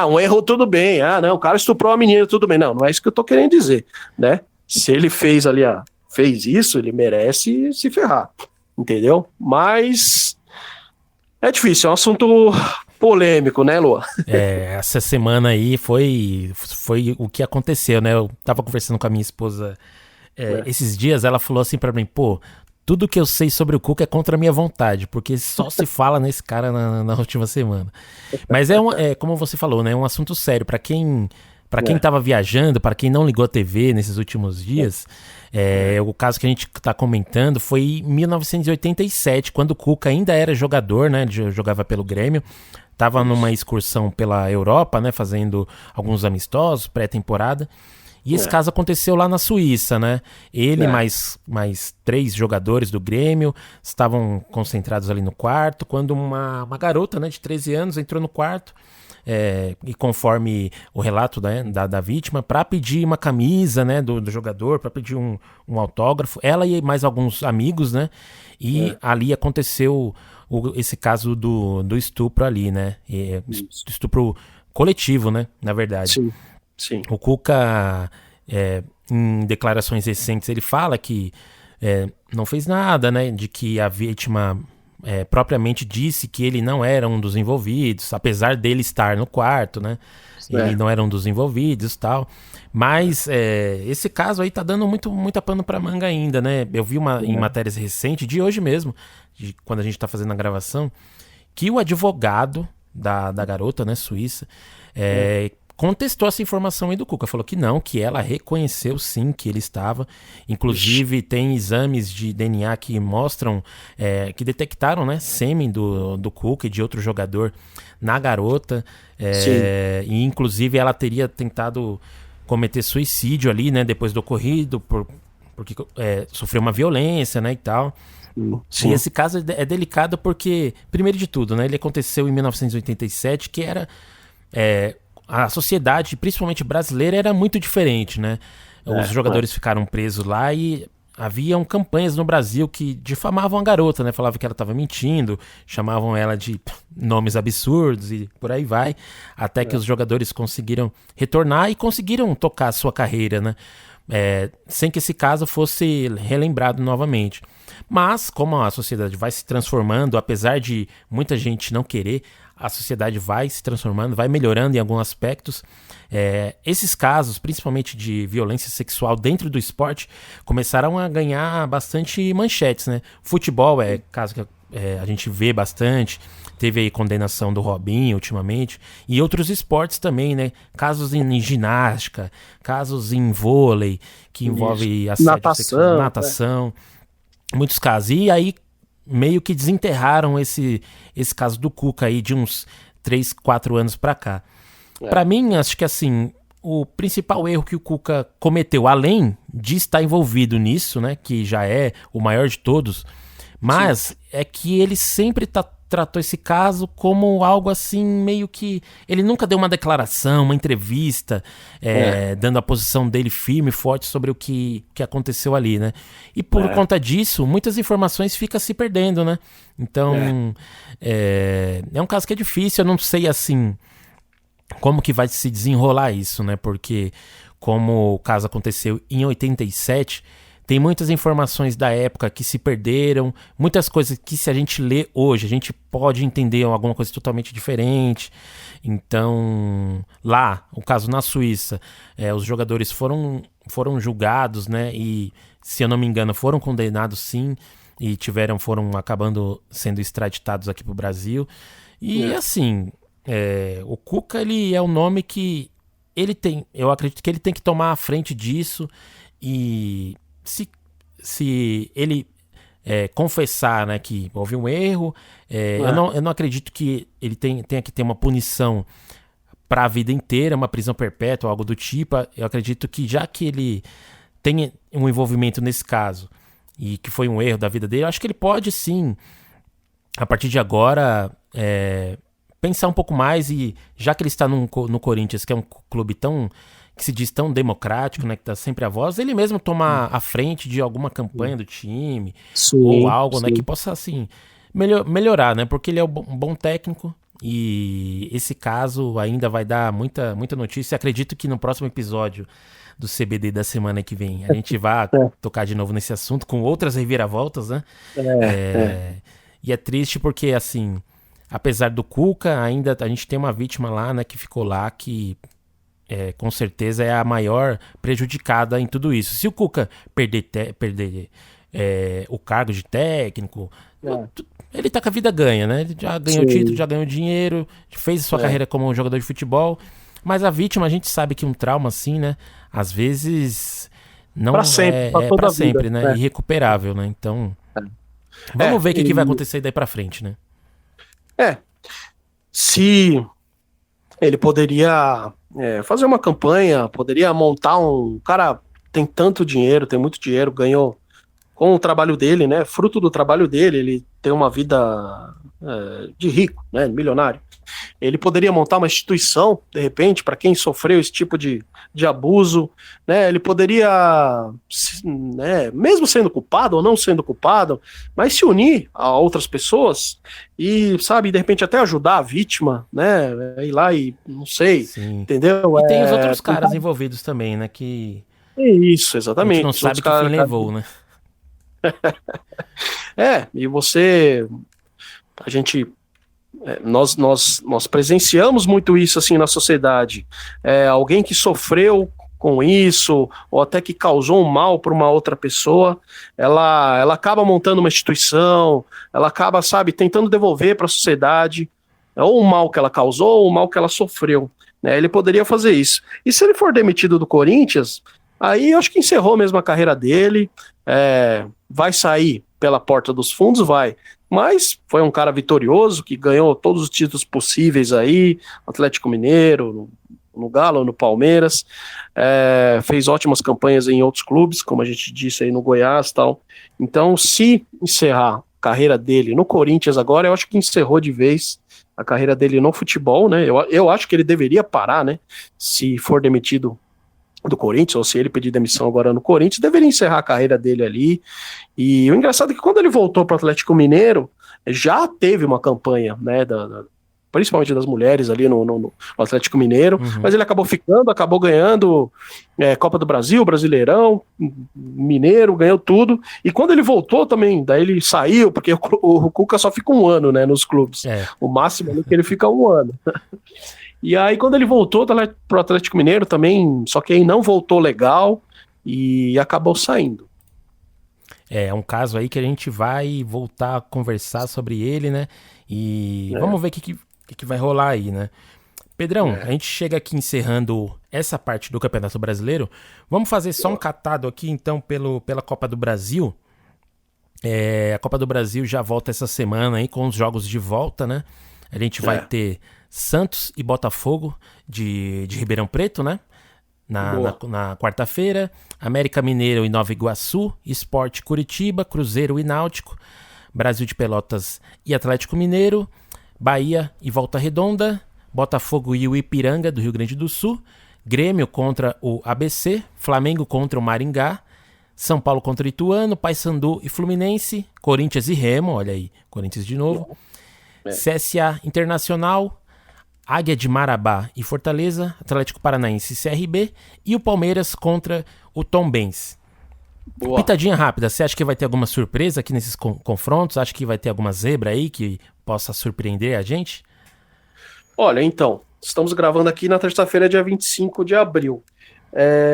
S3: um erro tudo bem. Não, o cara estuprou a menina, tudo bem. Não é isso que eu tô querendo dizer, né? Se ele fez isso, ele merece se ferrar, entendeu? Mas é difícil, é um assunto polêmico, né, Lua?
S2: Essa semana aí foi o que aconteceu, né? Eu tava conversando com a minha esposa esses dias, ela falou assim pra mim, pô, tudo que eu sei sobre o Cuca é contra a minha vontade, porque só se fala nesse cara na última semana. Mas como você falou, né? É um assunto sério, pra quem estava viajando, para quem não ligou a TV nesses últimos dias, o caso que a gente está comentando foi em 1987, quando o Cuca ainda era jogador, né? Jogava pelo Grêmio, estava numa excursão pela Europa, né? Fazendo alguns amistosos, pré-temporada. E esse caso aconteceu lá na Suíça, né? Ele mais 3 jogadores do Grêmio estavam concentrados ali no quarto, quando uma garota, né, de 13 anos entrou no quarto. E conforme o relato da vítima, para pedir uma camisa, né, do jogador, para pedir um autógrafo, ela e mais alguns amigos, né, e ali aconteceu esse caso do estupro ali, né, estupro coletivo, né, na verdade.
S3: Sim, sim.
S2: O Cuca, em declarações recentes, ele fala que não fez nada, né, de que a vítima... propriamente disse que ele não era um dos envolvidos, apesar dele estar no quarto, né? Ele não era um dos envolvidos e tal. Mas esse caso aí tá dando muita pano pra manga ainda, né? Eu vi em matérias recentes, de hoje mesmo, quando a gente tá fazendo a gravação, que o advogado da garota, né, suíça, contestou essa informação aí do Cuca, falou que não, que ela reconheceu sim que ele estava, inclusive tem exames de DNA que mostram, que detectaram, né, sêmen do Cuca e de outro jogador na garota, e inclusive ela teria tentado cometer suicídio ali, né, depois do ocorrido, porque sofreu uma violência, né, e tal. Sim. E esse caso é delicado porque, primeiro de tudo, né, ele aconteceu em 1987, que era... a sociedade, principalmente brasileira, era muito diferente, né? Os jogadores ficaram presos lá e haviam campanhas no Brasil que difamavam a garota, né? Falavam que ela estava mentindo, chamavam ela de nomes absurdos e por aí vai, até que os jogadores conseguiram retornar e conseguiram tocar a sua carreira, né? sem que esse caso fosse relembrado novamente. Mas, como a sociedade vai se transformando, apesar de muita gente não querer, a sociedade vai se transformando, vai melhorando em alguns aspectos. Esses casos, principalmente de violência sexual dentro do esporte, começaram a ganhar bastante manchetes, né? Futebol é caso que a gente vê bastante. Teve aí condenação do Robinho ultimamente. E outros esportes também, né? Casos em ginástica, casos em vôlei, que envolve assédio sexual, natação. Muitos casos. E aí, meio que desenterraram esse caso do Cuca aí de uns 3, 4 anos pra cá. Pra mim, acho que assim, o principal erro que o Cuca cometeu, além de estar envolvido nisso, né? Que já é o maior de todos, mas é que ele sempre tratou esse caso como algo assim, meio que... Ele nunca deu uma declaração, uma entrevista, dando a posição dele firme e forte sobre o que aconteceu ali, né? E por conta disso, muitas informações ficam se perdendo, né? Então, é um caso que é difícil, eu não sei, assim, como que vai se desenrolar isso, né? Porque, como o caso aconteceu em 87... Tem muitas informações da época que se perderam, muitas coisas que se a gente lê hoje, a gente pode entender alguma coisa totalmente diferente. Então, lá, o caso na Suíça, os jogadores foram julgados, né? E, se eu não me engano, foram condenados sim, e foram acabando sendo extraditados aqui pro Brasil. E assim, o Cuca, ele é um nome que eu acredito que ele tem que tomar a frente disso e... Se ele confessar, né, que houve um erro, eu não acredito que ele tenha que ter uma punição para a vida inteira, uma prisão perpétua, algo do tipo. Eu acredito que, já que ele tem um envolvimento nesse caso e que foi um erro da vida dele, eu acho que ele pode sim, a partir de agora, pensar um pouco mais. E já que ele está no Corinthians, que é um clube que se diz tão democrático, né, que dá sempre a voz, ele mesmo tomar a frente de alguma campanha do time, ou algo, né, que possa, assim, melhorar, né, porque ele é um bom técnico, e esse caso ainda vai dar muita notícia. Acredito que no próximo episódio do CBD da semana que vem a gente vai tocar de novo nesse assunto, com outras reviravoltas, né, e é triste porque, assim, apesar do Cuca, ainda a gente tem uma vítima lá, né, que ficou lá, que... com certeza é a maior prejudicada em tudo isso. Se o Cuca perder o cargo de técnico, ele tá com a vida ganha, né? Ele já ganhou o título, já ganhou dinheiro, fez sua carreira como jogador de futebol. Mas a vítima, a gente sabe que um trauma assim, né? Às vezes não
S3: pra sempre,
S2: pra sempre, né? Irrecuperável, né? Então, vamos ver o que vai acontecer daí pra frente, né?
S3: Se ele poderia fazer uma campanha, poderia montar um... O cara tem tanto dinheiro, tem muito dinheiro, ganhou com o trabalho dele, né? Fruto do trabalho dele, ele tem uma vida de rico, né? Milionário. Ele poderia montar uma instituição, de repente, para quem sofreu esse tipo de abuso, né? Ele poderia, né, mesmo sendo culpado ou não sendo culpado, mas se unir a outras pessoas e, sabe, de repente até ajudar a vítima, né? Ir lá e, não sei,
S2: Sim.
S3: Entendeu?
S2: E tem os outros caras envolvidos também, né? Que
S3: isso, exatamente.
S2: A gente não sabe que fim levou, né?
S3: E você... A gente... Nós presenciamos muito isso assim na sociedade. Alguém que sofreu com isso, ou até que causou um mal para uma outra pessoa, ela acaba montando uma instituição, ela acaba, sabe, tentando devolver para a sociedade ou o mal que ela causou, ou o mal que ela sofreu, né? Ele poderia fazer isso. E se ele for demitido do Corinthians, aí eu acho que encerrou mesmo a carreira dele. Vai sair pela porta dos fundos, vai. Mas foi um cara vitorioso, que ganhou todos os títulos possíveis aí, Atlético Mineiro, no Galo, no Palmeiras, fez ótimas campanhas em outros clubes, como a gente disse aí no Goiás e tal. Então, se encerrar a carreira dele no Corinthians agora, eu acho que encerrou de vez a carreira dele no futebol, né? Eu acho que ele deveria parar, né? Se for demitido do Corinthians, ou se ele pedir demissão agora no Corinthians, deveria encerrar a carreira dele ali. E o engraçado é que quando ele voltou para o Atlético Mineiro, já teve uma campanha, né, principalmente das mulheres ali no Atlético Mineiro, mas ele acabou ficando, acabou ganhando Copa do Brasil, Brasileirão, Mineiro, ganhou tudo, e quando ele voltou também, daí ele saiu, porque o Cuca só fica um ano, né, nos clubes, o máximo é que ele fica um ano. E aí quando ele voltou pro Atlético Mineiro também, só que aí não voltou legal, e acabou saindo.
S2: É um caso aí que a gente vai voltar a conversar sobre ele, né? E vamos ver o que vai rolar aí, né? Pedrão, a gente chega aqui encerrando essa parte do Campeonato Brasileiro. Vamos fazer só um catado aqui, então, pela Copa do Brasil. A Copa do Brasil já volta essa semana aí com os jogos de volta, né? A gente vai ter Santos e Botafogo de Ribeirão Preto, né? Na quarta-feira, América Mineiro e Nova Iguaçu, Sport Curitiba, Cruzeiro e Náutico, Brasil de Pelotas e Atlético Mineiro, Bahia e Volta Redonda, Botafogo e o Ipiranga do Rio Grande do Sul, Grêmio contra o ABC, Flamengo contra o Maringá, São Paulo contra o Ituano, Paysandu e Fluminense, Corinthians e Remo, olha aí, Corinthians de novo, CSA Internacional, Águia de Marabá e Fortaleza, Atlético Paranaense e CRB, e o Palmeiras contra o Tombense. Pitadinha rápida, você acha que vai ter alguma surpresa aqui nesses confrontos? Acha que vai ter alguma zebra aí que possa surpreender a gente?
S3: Olha, então, estamos gravando aqui na terça-feira, dia 25 de abril.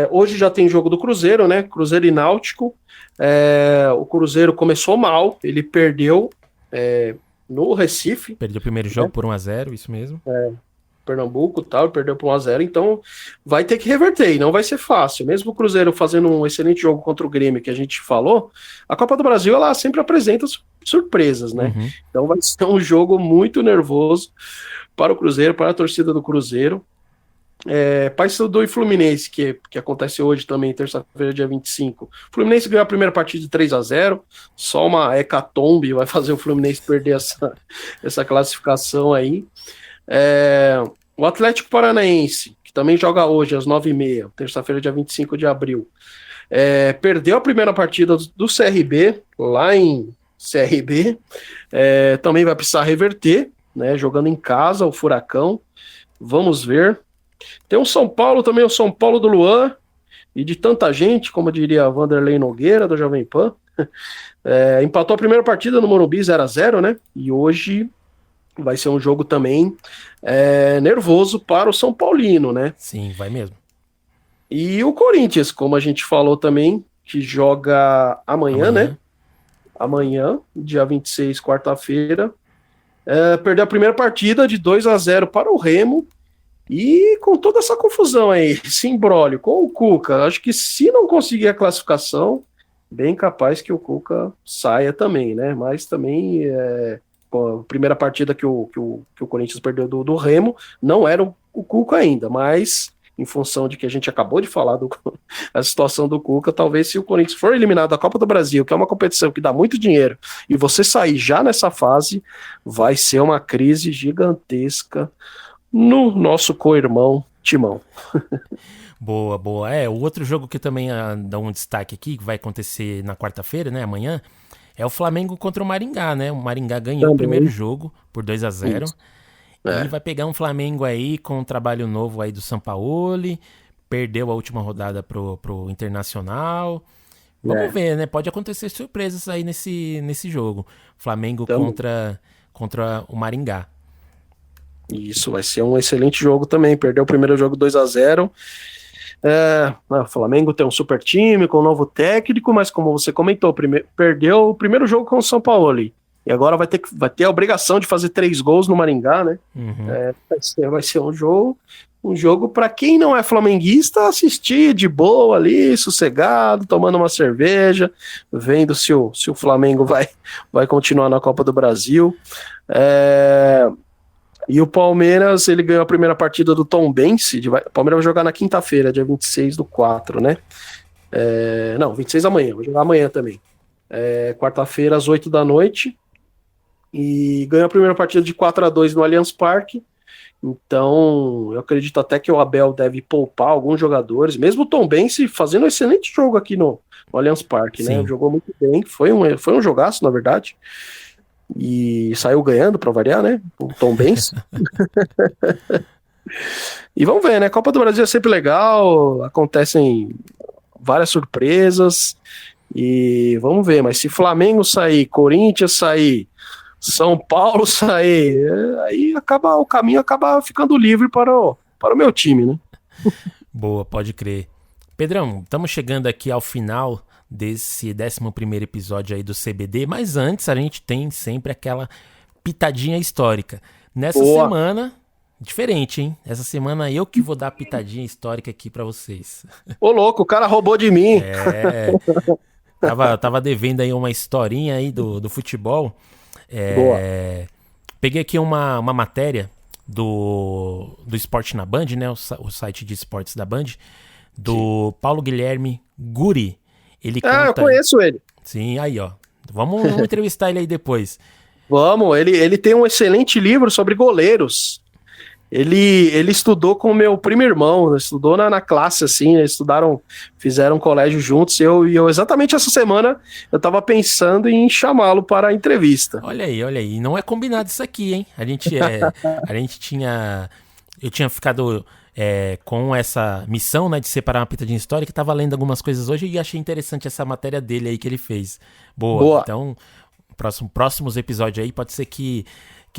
S3: Hoje já tem jogo do Cruzeiro, né? Cruzeiro e Náutico. O Cruzeiro começou mal, ele perdeu no Recife.
S2: Perdeu o primeiro jogo por 1-0, isso mesmo.
S3: Pernambuco e tal, perdeu por 1-0, então vai ter que reverter, e não vai ser fácil. Mesmo o Cruzeiro fazendo um excelente jogo contra o Grêmio, que a gente falou, a Copa do Brasil, ela sempre apresenta surpresas, né? Então vai ser um jogo muito nervoso para o Cruzeiro, para a torcida do Cruzeiro. Paysandu e Fluminense, que acontece hoje também, terça-feira, dia 25. Fluminense ganhou a primeira partida de 3-0, só uma hecatombe vai fazer o Fluminense perder essa classificação aí. O Atlético Paranaense, que também joga hoje às 9h30, terça-feira, dia 25 de abril, perdeu a primeira partida do CRB, lá em CRB, também vai precisar reverter, né, jogando em casa, o Furacão, vamos ver. Tem o São Paulo também, o São Paulo do Luan, e de tanta gente, como diria Vanderlei Nogueira, do Jovem Pan, empatou a primeira partida no Morumbi 0-0, né, e hoje vai ser um jogo também nervoso para o São Paulino, né?
S2: Sim, vai mesmo.
S3: E o Corinthians, como a gente falou também, que joga amanhã, né? Amanhã, dia 26, quarta-feira, perdeu a primeira partida de 2-0 para o Remo, e com toda essa confusão aí, esse imbróglio com o Cuca, acho que se não conseguir a classificação, bem capaz que o Cuca saia também, né? Mas também a primeira partida que o Corinthians perdeu do Remo não era o Cuca ainda, mas em função de que a gente acabou de falar a situação do Cuca, talvez se o Corinthians for eliminado da Copa do Brasil, que é uma competição que dá muito dinheiro, e você sair já nessa fase, vai ser uma crise gigantesca no nosso co-irmão Timão.
S2: Boa. O outro jogo que também dá um destaque aqui, que vai acontecer na quarta-feira, né, amanhã, é o Flamengo contra o Maringá, né? O Maringá ganhou o primeiro jogo por 2-0. E vai pegar um Flamengo aí com um trabalho novo aí do Sampaoli. Perdeu a última rodada pro Internacional. Vamos ver, né? Pode acontecer surpresas aí nesse jogo. Flamengo contra o Maringá.
S3: Isso, vai ser um excelente jogo também. Perdeu o primeiro jogo 2-0. O Flamengo tem um super time com um novo técnico, mas como você comentou, perdeu o primeiro jogo com o São Paulo e agora vai ter a obrigação de fazer 3 gols no Maringá, né? Vai ser um jogo para quem não é flamenguista assistir de boa ali, sossegado, tomando uma cerveja, vendo se o Flamengo vai continuar na Copa do Brasil. E o Palmeiras, ele ganhou a primeira partida do Tombense. O Palmeiras vai jogar na quinta-feira, dia 26/4, né? 26 amanhã, vai jogar amanhã também. Quarta-feira, às 8 da noite. E ganhou a primeira partida de 4-2 no Allianz Parque. Então, eu acredito até que o Abel deve poupar alguns jogadores, mesmo o Tombense fazendo um excelente jogo aqui no Allianz Parque, né? Jogou muito bem, foi um jogaço, na verdade. e saiu ganhando para variar, né? O Tom Benz. E vamos ver, né? Copa do Brasil é sempre legal, acontecem várias surpresas e vamos ver. Mas se Flamengo sair, Corinthians sair, São Paulo sair, aí o caminho acaba ficando livre para o meu time, né?
S2: Boa, pode crer. Pedrão, estamos chegando aqui ao final desse 11º episódio aí do CBD, mas antes a gente tem sempre aquela pitadinha histórica. Nessa
S3: Boa.
S2: semana, diferente, hein? Essa semana eu que vou dar a pitadinha histórica aqui pra vocês.
S3: Ô louco, o cara roubou de mim.
S2: Tava devendo aí uma historinha aí do futebol.
S3: Boa.
S2: Peguei aqui uma matéria do Esporte na Band, né? O site de esportes da Band, do Paulo Guilherme Guri. Ele conta...
S3: eu conheço ele.
S2: Sim, aí ó. Vamos entrevistar ele aí depois.
S3: Vamos, ele tem um excelente livro sobre goleiros. Ele estudou com o meu primo irmão, estudou na classe, assim, eles fizeram colégio juntos, e eu exatamente essa semana, eu tava pensando em chamá-lo para a entrevista.
S2: Olha aí, não é combinado isso aqui, hein? A gente eu tinha ficado com essa missão, né, de separar uma pitadinha histórica, tava lendo algumas coisas hoje e achei interessante essa matéria dele aí que ele fez. Boa. Então, próximos episódios aí, pode ser que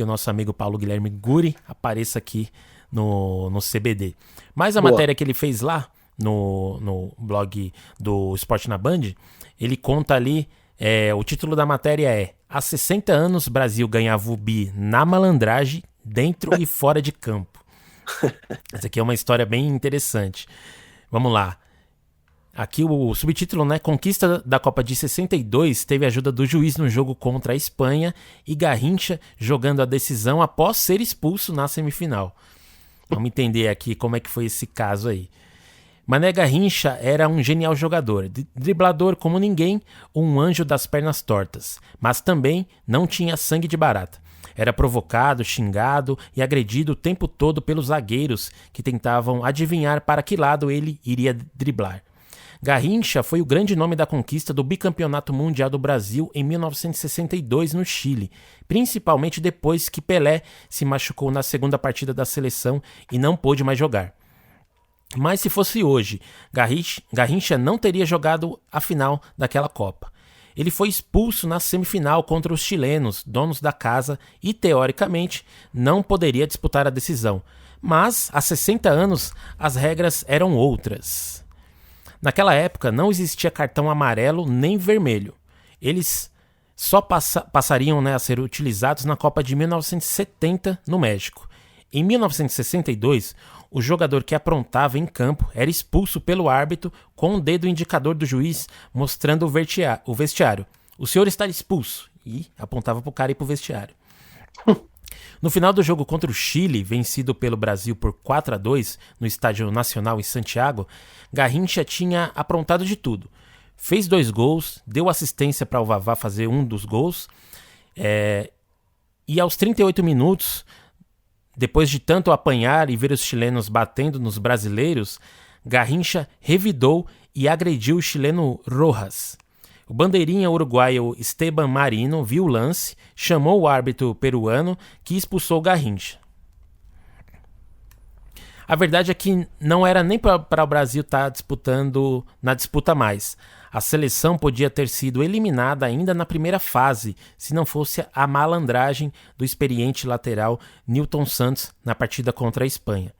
S2: o nosso amigo Paulo Guilherme Guri apareça aqui no CBD. Mas a matéria que ele fez lá no blog do Esporte na Band, ele conta ali, o título da matéria é: há 60 anos Brasil ganhava o bi na malandragem, dentro e fora de campo. Essa aqui é uma história bem interessante. Vamos lá. Aqui o subtítulo, né? Conquista da Copa de 62 teve ajuda do juiz no jogo contra a Espanha e Garrincha jogando a decisão após ser expulso na semifinal. Vamos entender aqui como é que foi esse caso aí. Mané Garrincha era um genial jogador, driblador como ninguém, um anjo das pernas tortas, mas também não tinha sangue de barata. Era provocado, xingado e agredido o tempo todo pelos zagueiros que tentavam adivinhar para que lado ele iria driblar. Garrincha foi o grande nome da conquista do bicampeonato mundial do Brasil em 1962 no Chile, principalmente depois que Pelé se machucou na segunda partida da seleção e não pôde mais jogar. Mas se fosse hoje, Garrincha não teria jogado a final daquela Copa. Ele foi expulso na semifinal contra os chilenos, donos da casa, e teoricamente não poderia disputar a decisão. Mas há 60 anos as regras eram outras. Naquela época não existia cartão amarelo nem vermelho. Eles só passariam, né, a ser utilizados na Copa de 1970 no México. Em 1962, o jogador que aprontava em campo era expulso pelo árbitro com o dedo indicador do juiz mostrando o vestiário. O senhor está expulso. E apontava para o cara ir para o vestiário. No final do jogo contra o Chile, vencido pelo Brasil por 4-2 no Estádio Nacional em Santiago, Garrincha tinha aprontado de tudo. Fez 2 gols, deu assistência para o Vavá fazer um dos gols, e aos 38 minutos, depois de tanto apanhar e ver os chilenos batendo nos brasileiros, Garrincha revidou e agrediu o chileno Rojas. O bandeirinha uruguaio Esteban Marino viu o lance, chamou o árbitro peruano que expulsou Garrincha. A verdade é que não era nem para o Brasil estar disputando na disputa mais. A seleção podia ter sido eliminada ainda na primeira fase, se não fosse a malandragem do experiente lateral Nilton Santos na partida contra a Espanha.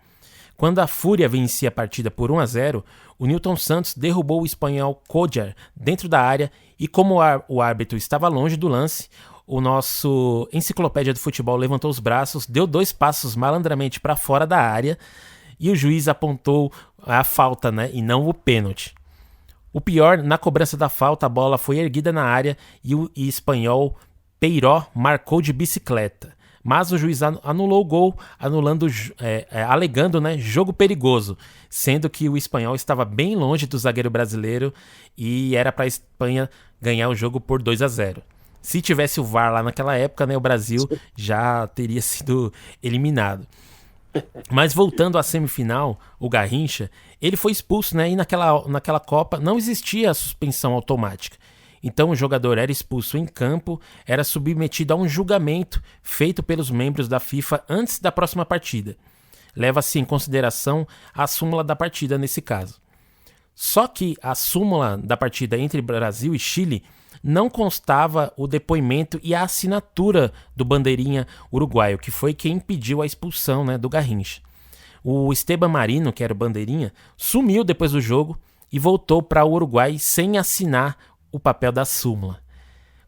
S2: Quando a Fúria vencia a partida por 1-0, o Nilton Santos derrubou o espanhol Kodjar dentro da área e, como o árbitro estava longe do lance, o nosso enciclopédia do futebol levantou os braços, deu 2 passos malandramente para fora da área e o juiz apontou a falta, né, e não o pênalti. O pior, na cobrança da falta, a bola foi erguida na área e o espanhol Peiró marcou de bicicleta. Mas o juiz anulou o gol, alegando, né, jogo perigoso, sendo que o espanhol estava bem longe do zagueiro brasileiro e era para a Espanha ganhar o jogo por 2-0. Se tivesse o VAR lá naquela época, né, o Brasil já teria sido eliminado. Mas voltando à semifinal, o Garrincha, ele foi expulso, né, e naquela Copa não existia a suspensão automática. Então o jogador era expulso em campo, era submetido a um julgamento feito pelos membros da FIFA antes da próxima partida. Leva-se em consideração a súmula da partida nesse caso. Só que a súmula da partida entre Brasil e Chile não constava o depoimento e a assinatura do bandeirinha uruguaio, que foi quem pediu a expulsão, né, do Garrincha. O Esteban Marino, que era o bandeirinha, sumiu depois do jogo e voltou para o Uruguai sem assinar o papel da súmula.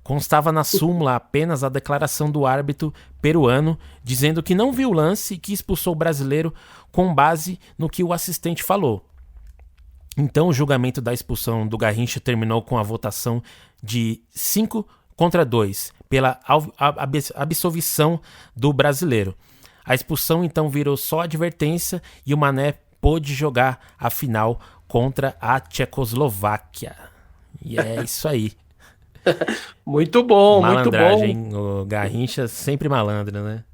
S2: Constava na súmula apenas a declaração do árbitro peruano dizendo que não viu o lance e que expulsou o brasileiro com base no que o assistente falou. Então o julgamento da expulsão do Garrincha terminou com a votação de 5-2 pela absolvição do brasileiro. A expulsão então virou só advertência e o Mané pôde jogar a final contra a Tchecoslováquia. E é isso aí.
S3: Muito bom, muito bom.
S2: Malandragem, o Garrincha sempre malandro, né?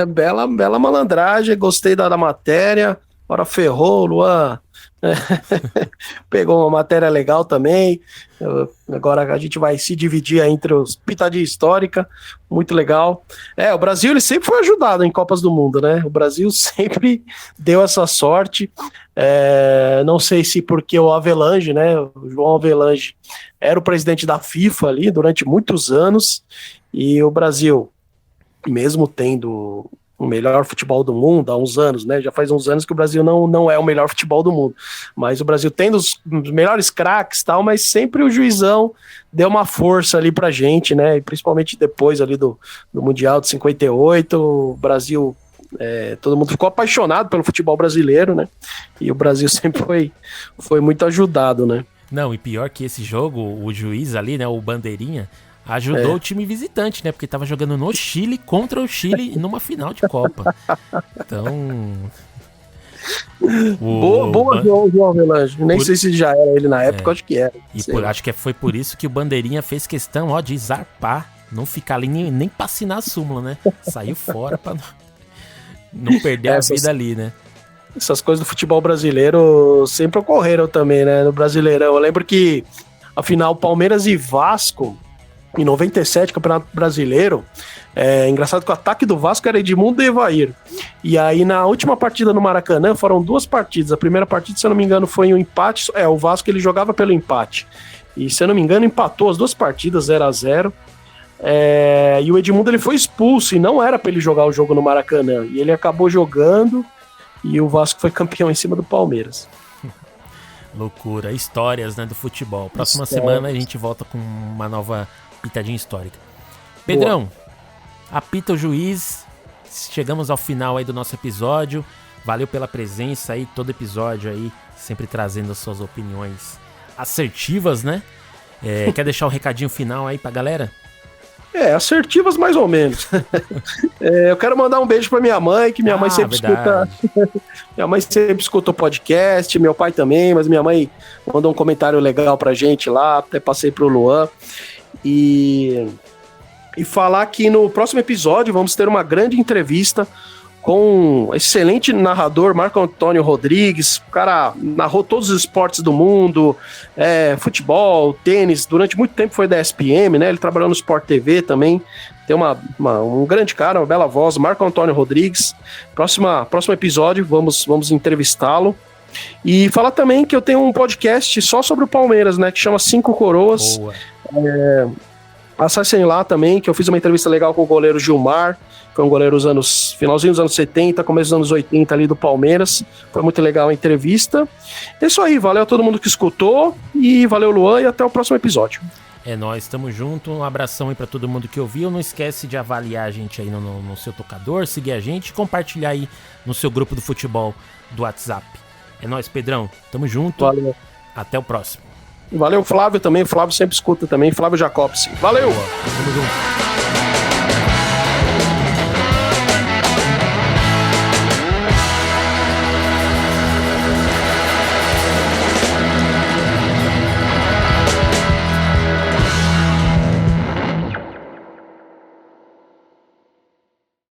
S3: Bela malandragem, gostei da matéria. Ora ferrou, Luan. Pegou uma matéria legal também. Agora a gente vai se dividir entre os pitadinha histórica. Muito legal. O Brasil ele sempre foi ajudado em Copas do Mundo, né? O Brasil sempre deu essa sorte. Não sei se porque o Avelange, né? O João Avelange era o presidente da FIFA ali durante muitos anos. E o Brasil, mesmo tendo o melhor futebol do mundo há uns anos, né? Já faz uns anos que o Brasil não é o melhor futebol do mundo, mas o Brasil tendo os melhores craques e tal, mas sempre o juizão deu uma força ali pra gente, né? E principalmente depois ali do Mundial de 58, o Brasil, todo mundo ficou apaixonado pelo futebol brasileiro, né? E o Brasil sempre foi muito ajudado, né?
S2: Não, e pior que esse jogo, o juiz ali, né, o bandeirinha, ajudou o time visitante, né? Porque tava jogando no Chile contra o Chile numa final de Copa. Então...
S3: Boa, João Avelange. Nem sei se já era ele na época, acho que era.
S2: E acho que foi por isso que o bandeirinha fez questão, de zarpar, não ficar ali nem pra assinar a súmula, né? Saiu fora pra não perder a vida ali, né?
S3: Essas coisas do futebol brasileiro sempre ocorreram também, né? No Brasileirão. Eu lembro que a final Palmeiras e Vasco, em 97, Campeonato Brasileiro, engraçado que o ataque do Vasco era Edmundo e Evair. E aí na última partida no Maracanã foram 2 partidas. A primeira partida, se eu não me engano, foi um empate. O Vasco ele jogava pelo empate. E se eu não me engano, empatou as 2 partidas 0-0. E o Edmundo ele foi expulso e não era para ele jogar o jogo no Maracanã. E ele acabou jogando e o Vasco foi campeão em cima do Palmeiras.
S2: Loucura, histórias, né, do futebol. Próxima semana a gente volta com uma nova pitadinha histórica. Pedrão, apita o juiz. Chegamos ao final aí do nosso episódio. Valeu pela presença aí, todo episódio aí, sempre trazendo as suas opiniões assertivas, né? Quer deixar um recadinho final aí pra galera?
S3: Assertivas mais ou menos. Eu quero mandar um beijo pra minha mãe, que minha mãe sempre escuta. Minha mãe sempre escuta o podcast, meu pai também, mas minha mãe mandou um comentário legal pra gente lá, até passei pro Luan. E falar que no próximo episódio vamos ter uma grande entrevista com um excelente narrador, Marco Antônio Rodrigues. O cara narrou todos os esportes do mundo, futebol, tênis, durante muito tempo foi da SPM, né? Ele trabalhou no Sport TV também. Tem um grande cara, uma bela voz, Marco Antônio Rodrigues. Próximo episódio, vamos entrevistá-lo. E falar também que eu tenho um podcast só sobre o Palmeiras, né? Que chama 5 Coroas.
S2: Boa.
S3: Acessem lá também, que eu fiz uma entrevista legal com o goleiro Gilmar. Foi um goleiro finalzinho dos anos 70, começo dos anos 80 ali do Palmeiras. Foi muito legal a entrevista. É isso aí, valeu a todo mundo que escutou. E valeu, Luan, e até o próximo episódio.
S2: É nóis, tamo junto. Um abração aí pra todo mundo que ouviu. Não esquece de avaliar a gente aí no seu tocador, seguir a gente e compartilhar aí no seu grupo do futebol do WhatsApp. É nóis, Pedrão. Tamo junto.
S3: Valeu.
S2: Até o próximo.
S3: Valeu, Flávio também. O Flávio sempre escuta também. Flávio Jacobson. Valeu!
S2: Boa. Tamo junto.